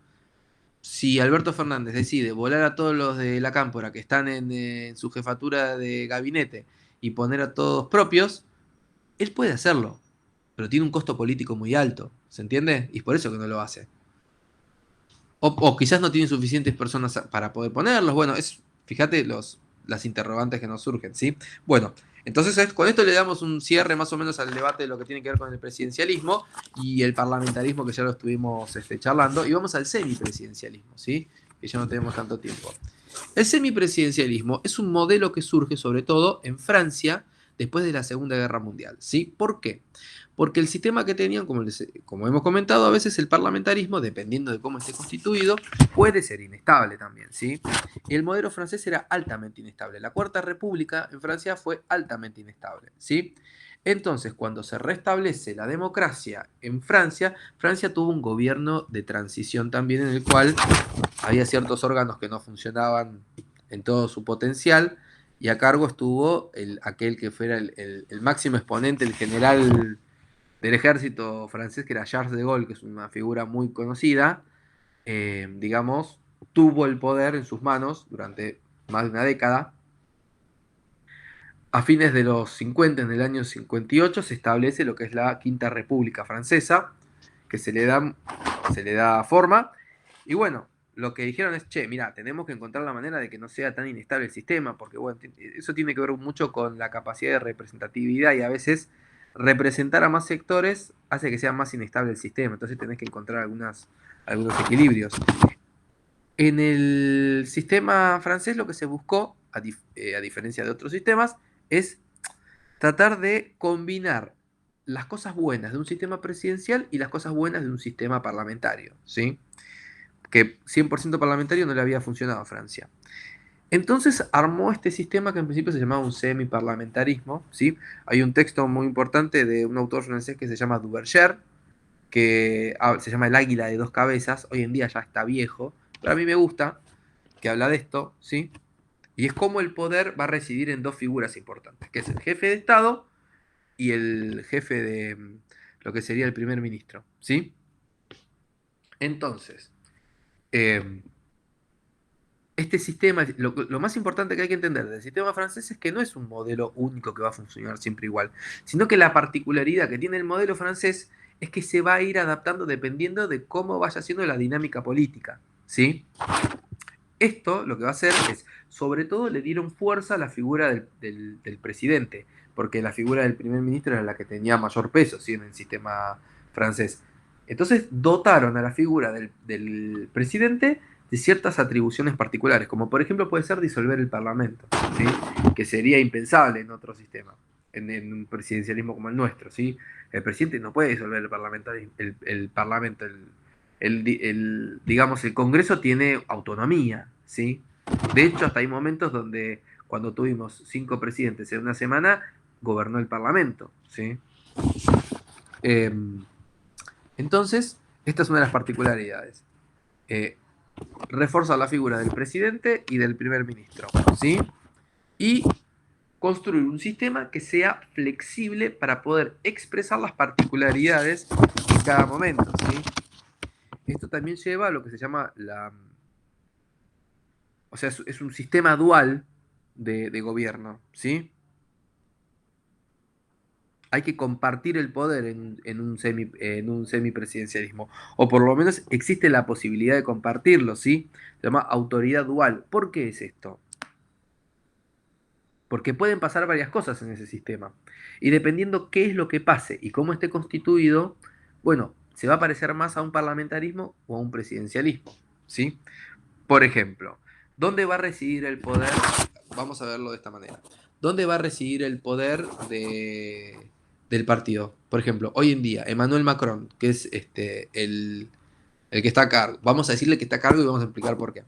si Alberto Fernández decide volar a todos los de la Cámpora que están en su jefatura de gabinete y poner a todos propios, él puede hacerlo, pero tiene un costo político muy alto, ¿se entiende? Y es por eso que no lo hace. O quizás no tiene suficientes personas para poder ponerlos. Bueno, fíjate las interrogantes que nos surgen, ¿sí? Bueno, entonces con esto le damos un cierre más o menos al debate de lo que tiene que ver con el presidencialismo y el parlamentarismo, que ya lo estuvimos charlando, y vamos al semipresidencialismo, ¿sí? Que ya no tenemos tanto tiempo. El semipresidencialismo es un modelo que surge sobre todo en Francia después de la Segunda Guerra Mundial, ¿sí? ¿Por qué? Porque el sistema que tenían, como hemos comentado, a veces el parlamentarismo, dependiendo de cómo esté constituido, puede ser inestable también, ¿sí? Y el modelo francés era altamente inestable. La Cuarta República en Francia fue altamente inestable, ¿sí? Entonces, cuando se restablece la democracia en Francia, Francia tuvo un gobierno de transición también en el cual había ciertos órganos que no funcionaban en todo su potencial y a cargo estuvo aquel que fuera el máximo exponente, el general del ejército francés, que era Charles de Gaulle, que es una figura muy conocida, digamos, tuvo el poder en sus manos durante más de una década. A fines de los 50, en el año 58, se establece lo que es la Quinta República Francesa, que se le da forma. Y bueno, lo que dijeron es, che, mira, tenemos que encontrar la manera de que no sea tan inestable el sistema, porque bueno, eso tiene que ver mucho con la capacidad de representatividad y a veces representar a más sectores hace que sea más inestable el sistema, entonces tenés que encontrar algunos equilibrios. En el sistema francés lo que se buscó, a diferencia de otros sistemas, es tratar de combinar las cosas buenas de un sistema presidencial y las cosas buenas de un sistema parlamentario, ¿sí? Que 100% parlamentario no le había funcionado a Francia. Entonces armó este sistema que en principio se llamaba un semiparlamentarismo, ¿sí? Hay un texto muy importante de un autor francés que se llama Duverger, que se llama El águila de dos cabezas, hoy en día ya está viejo, pero a mí me gusta, que habla de esto, ¿sí? Y es cómo el poder va a residir en dos figuras importantes, que es el jefe de Estado y el jefe de lo que sería el primer ministro, ¿sí? Entonces, este sistema, lo más importante que hay que entender del sistema francés es que no es un modelo único que va a funcionar siempre igual, sino que la particularidad que tiene el modelo francés es que se va a ir adaptando dependiendo de cómo vaya siendo la dinámica política, ¿sí? Esto lo que va a hacer es, sobre todo, le dieron fuerza a la figura del presidente, porque la figura del primer ministro era la que tenía mayor peso, ¿sí? En el sistema francés. Entonces dotaron a la figura del presidente de ciertas atribuciones particulares, como por ejemplo puede ser disolver el parlamento, ¿sí? Que sería impensable en otro sistema, en un presidencialismo como el nuestro, ¿sí? El presidente no puede disolver el parlamento, digamos, el Congreso tiene autonomía, ¿sí? De hecho, hasta hay momentos donde cuando tuvimos 5 presidentes en una semana, gobernó el Parlamento, ¿sí? Entonces, esta es una de las particularidades. Reforzar la figura del presidente y del primer ministro, ¿sí? Y construir un sistema que sea flexible para poder expresar las particularidades en cada momento, ¿sí? Esto también lleva a lo que se llama o sea, es un sistema dual de gobierno, ¿sí? Hay que compartir el poder en un semipresidencialismo, o por lo menos existe la posibilidad de compartirlo, ¿sí? Se llama autoridad dual. ¿Por qué es esto? Porque pueden pasar varias cosas en ese sistema. Y dependiendo qué es lo que pase y cómo esté constituido, bueno, se va a parecer más a un parlamentarismo o a un presidencialismo, ¿sí? Por ejemplo, ¿dónde va a residir el poder? Vamos a verlo de esta manera. ¿Dónde va a residir el poder del partido? Por ejemplo, hoy en día, Emmanuel Macron, que es el que está a cargo, vamos a decirle que está a cargo y vamos a explicar por qué.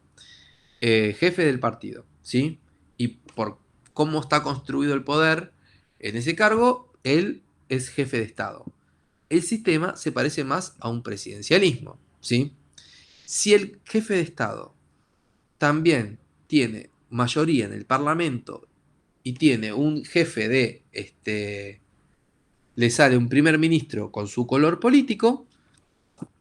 Jefe del partido, ¿sí? Y por cómo está construido el poder en ese cargo, él es jefe de Estado. El sistema se parece más a un presidencialismo, ¿sí? Si el jefe de Estado también tiene mayoría en el Parlamento y tiene un jefe le sale un primer ministro con su color político,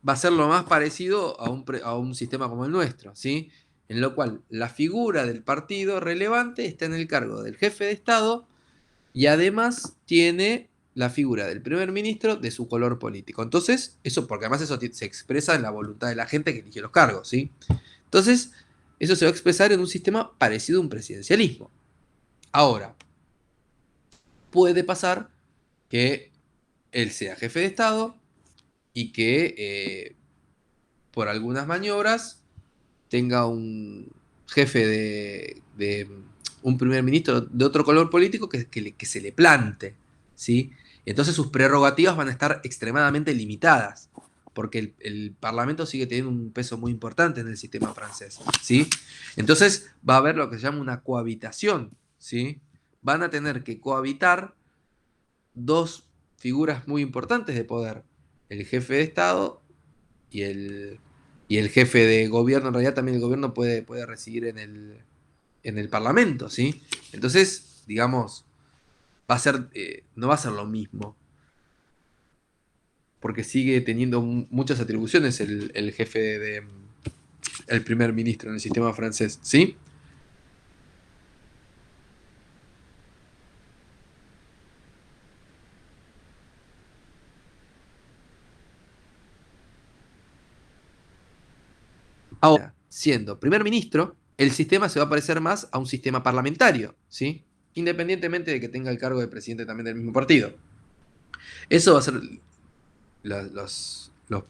va a ser lo más parecido a un sistema como el nuestro, ¿sí? En lo cual la figura del partido relevante está en el cargo del jefe de Estado y además tiene la figura del primer ministro de su color político. Entonces, eso, porque además eso se expresa en la voluntad de la gente que elige los cargos, ¿sí? Entonces, eso se va a expresar en un sistema parecido a un presidencialismo. Ahora, puede pasar que él sea jefe de Estado y que por algunas maniobras tenga un jefe un primer ministro de otro color político que se le plante, ¿sí? Entonces sus prerrogativas van a estar extremadamente limitadas, porque el Parlamento sigue teniendo un peso muy importante en el sistema francés, ¿sí? Entonces va a haber lo que se llama una cohabitación, ¿sí? Van a tener que cohabitar dos figuras muy importantes de poder, el jefe de Estado y el jefe de gobierno. En realidad también el gobierno puede residir en el Parlamento, ¿sí? Entonces, digamos, no va a ser lo mismo, porque sigue teniendo muchas atribuciones el jefe el primer ministro en el sistema francés, ¿sí? Ahora, siendo primer ministro, el sistema se va a parecer más a un sistema parlamentario, ¿sí? Independientemente de que tenga el cargo de presidente también del mismo partido. Eso va a ser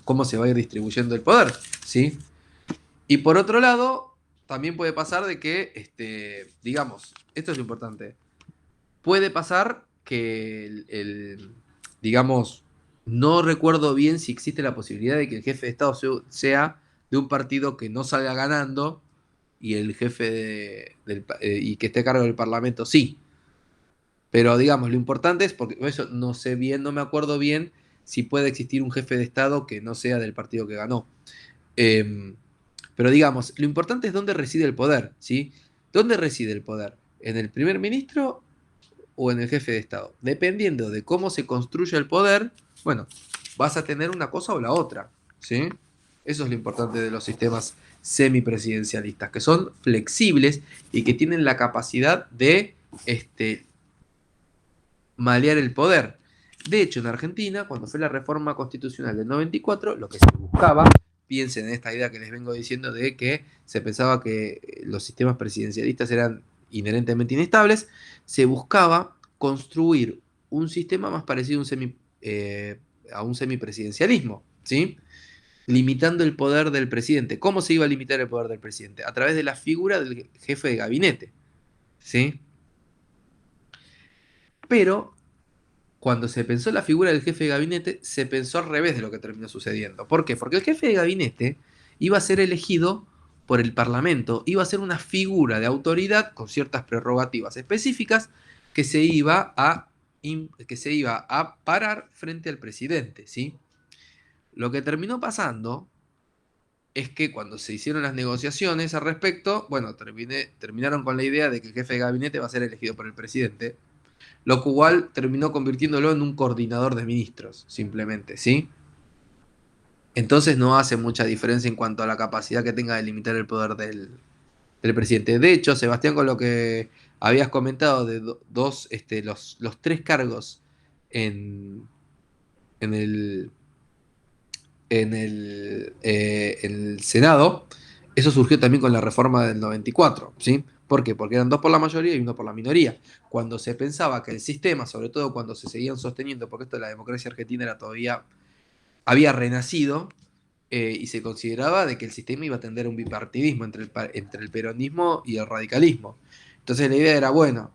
cómo se va a ir distribuyendo el poder, ¿sí? Y por otro lado, también puede pasar de que, digamos, esto es lo importante, puede pasar que digamos, no recuerdo bien si existe la posibilidad de que el jefe de Estado sea de un partido que no salga ganando y el jefe y que esté a cargo del Parlamento sí. Pero digamos, lo importante es, porque eso no sé bien, no me acuerdo bien si puede existir un jefe de Estado que no sea del partido que ganó. Pero digamos, lo importante es dónde reside el poder, ¿sí? ¿Dónde reside el poder? ¿En el primer ministro o en el jefe de Estado? Dependiendo de cómo se construye el poder, bueno, vas a tener una cosa o la otra, ¿sí? Eso es lo importante de los sistemas semipresidencialistas, que son flexibles y que tienen la capacidad de malear el poder. De hecho, en Argentina, cuando fue la reforma constitucional del 94, lo que se buscaba, piensen en esta idea que les vengo diciendo de que se pensaba que los sistemas presidencialistas eran inherentemente inestables, se buscaba construir un sistema más parecido a un semipresidencialismo, ¿sí? Limitando el poder del presidente. ¿Cómo se iba a limitar el poder del presidente? A través de la figura del jefe de gabinete, ¿sí? Pero cuando se pensó la figura del jefe de gabinete, se pensó al revés de lo que terminó sucediendo. ¿Por qué? Porque el jefe de gabinete iba a ser elegido por el Parlamento, iba a ser una figura de autoridad con ciertas prerrogativas específicas que se iba a parar frente al presidente, ¿sí? Lo que terminó pasando es que cuando se hicieron las negociaciones al respecto, bueno, terminaron con la idea de que el jefe de gabinete va a ser elegido por el presidente, lo cual terminó convirtiéndolo en un coordinador de ministros, simplemente, ¿sí? Entonces no hace mucha diferencia en cuanto a la capacidad que tenga de limitar el poder del presidente. De hecho, Sebastián, con lo que habías comentado de los tres cargos en, en el, en el Senado, eso surgió también con la reforma del 94, ¿sí? ¿Por qué? Porque eran dos por la mayoría y uno por la minoría. Cuando se pensaba que el sistema, sobre todo cuando se seguían sosteniendo, porque esto de la democracia argentina había renacido, y se consideraba de que el sistema iba a tender a un bipartidismo entre el peronismo y el radicalismo. Entonces la idea era, bueno,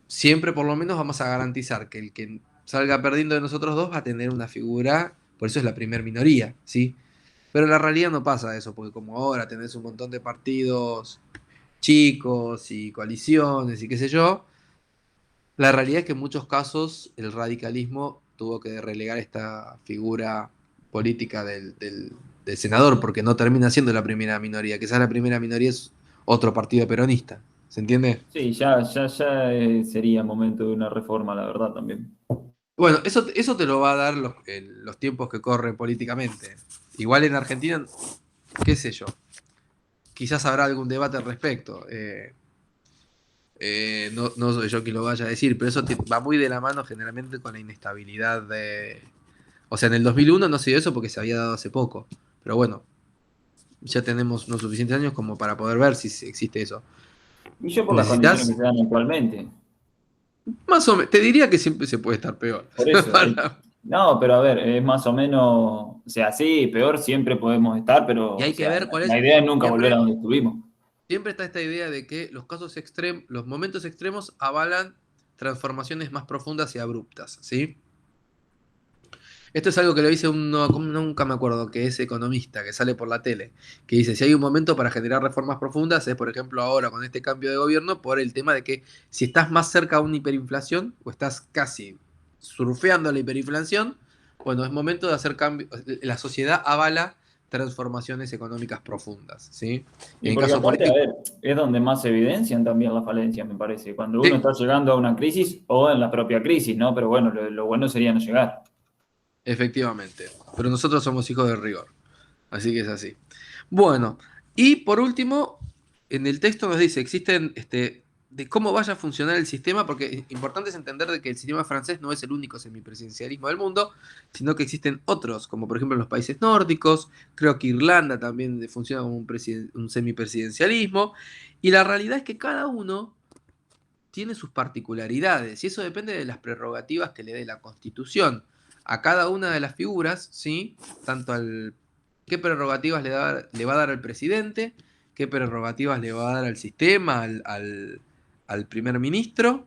siempre por lo menos vamos a garantizar que el que salga perdiendo de nosotros dos va a tener una figura, por eso es la primer minoría, ¿sí? Pero en la realidad no pasa eso, porque como ahora tenés un montón de partidos chicos y coaliciones y qué sé yo, la realidad es que en muchos casos el radicalismo tuvo que relegar esta figura política del senador, porque no termina siendo la primera minoría. Quizás la primera minoría es otro partido peronista. ¿Se entiende? Sí, ya sería momento de una reforma, la verdad, también. Bueno, eso te lo va a dar los tiempos que corren políticamente. Igual en Argentina, qué sé yo, quizás habrá algún debate al respecto. No soy yo quien lo vaya a decir, pero eso va muy de la mano generalmente con la inestabilidad de... O sea, en el 2001 no se dio eso porque se había dado hace poco. Pero bueno, ya tenemos unos suficientes años como para poder ver si existe eso. Y yo por las condiciones que Necesitas, se dan actualmente. más o menos, te diría que siempre se puede estar peor. Por eso. No, pero a ver, es más o menos, o sea, sí, peor siempre podemos estar, pero Y o hay que sea, ver cuál es... la idea es nunca volver a Siempre, donde estuvimos. siempre está esta idea de que los casos extremos, los momentos extremos avalan transformaciones más profundas y abruptas, ¿sí? Esto es algo que lo dice uno, nunca me acuerdo, que es economista, que sale por la tele, que dice, si hay un momento para generar reformas profundas, es por ejemplo ahora con este cambio de gobierno, por el tema de que si estás más cerca a una hiperinflación o estás casi surfeando la hiperinflación, bueno, es momento de hacer cambios, la sociedad avala transformaciones económicas profundas, ¿sí? Y En porque caso aparte, a político, ver, es donde más se evidencian también las falencias, me parece, cuando uno sí, está llegando a una crisis o en la propia crisis, ¿no? Pero bueno, lo bueno sería no llegar. efectivamente, pero nosotros somos hijos del rigor. Así que es así. Bueno, y por último, en el texto nos dice, existen, de cómo vaya a funcionar el sistema, porque importante es entender de que el sistema francés no es el único semipresidencialismo del mundo, sino que existen otros, como por ejemplo en los países nórdicos, creo que Irlanda también funciona como un semipresidencialismo, y la realidad es que cada uno tiene sus particularidades, y eso depende de las prerrogativas que le dé la Constitución a cada una de las figuras, ¿sí? Tanto al qué prerrogativas le va a dar al presidente, qué prerrogativas le va a dar al sistema, al primer ministro,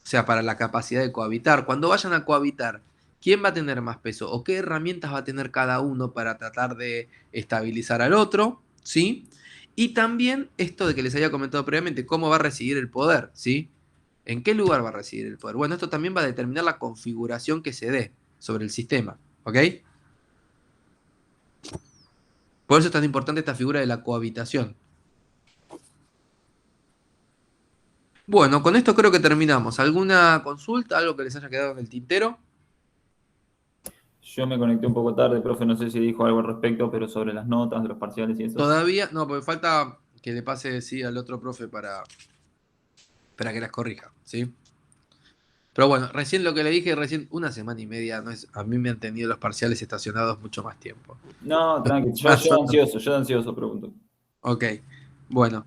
o sea, para la capacidad de cohabitar. Cuando vayan a cohabitar, ¿quién va a tener más peso? ¿O qué herramientas va a tener cada uno para tratar de estabilizar al otro? ¿Sí? Y también esto de que les había comentado previamente, cómo va a recibir el poder, ¿sí? ¿En qué lugar va a recibir el poder? Bueno, esto también va a determinar la configuración que se dé sobre el sistema, ¿ok? Por eso es tan importante esta figura de la cohabitación. Bueno, con esto creo que terminamos. ¿Alguna consulta, algo que les haya quedado en el tintero? Yo me conecté un poco tarde, profe, no sé si dijo algo al respecto, pero sobre las notas de los parciales y eso. Todavía, no, porque falta que le pase sí, al otro profe para que las corrija, ¿sí? Pero bueno, recién lo que le dije, recién una semana y media, no es, a mí me han tenido los parciales estacionados mucho más tiempo. No, tranqui, Más o menos. yo ansioso, pregunto. Ok, bueno.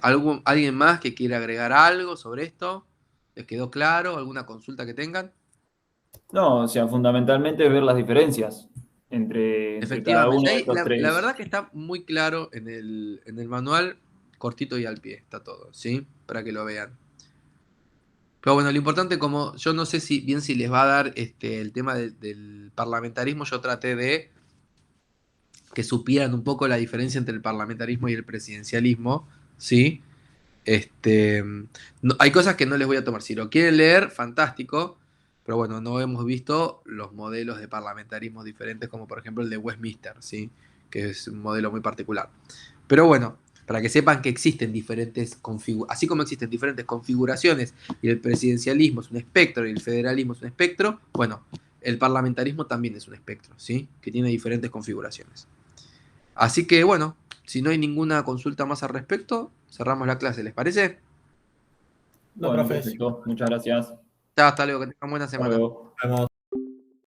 ¿Alguien más que quiera agregar algo sobre esto? ¿Les quedó claro? ¿Alguna consulta que tengan? No, o sea, fundamentalmente ver las diferencias entre cada uno Efectivamente, de ahí estos la tres. verdad que está muy claro en el manual, cortito y al pie, está todo, ¿sí? Para que lo vean. Pero bueno, lo importante, como yo no sé si bien si les va a dar el tema del parlamentarismo, yo traté de que supieran un poco la diferencia entre el parlamentarismo y el presidencialismo, ¿sí? Hay cosas que no les voy a tomar. Si lo quieren leer, fantástico. Pero bueno, no hemos visto los modelos de parlamentarismo diferentes, como por ejemplo el de Westminster, ¿sí? Que es un modelo muy particular. Pero bueno, para que sepan que existen diferentes configuraciones, así como existen diferentes configuraciones y el presidencialismo es un espectro y el federalismo es un espectro, bueno, el parlamentarismo también es un espectro, ¿sí? Que tiene diferentes configuraciones. Así que bueno, si no hay ninguna consulta más al respecto, cerramos la clase, ¿les parece? No, Bueno, profes. perfecto, muchas gracias. Chao, hasta luego, que tengan buena Hasta semana. luego. Nos vemos.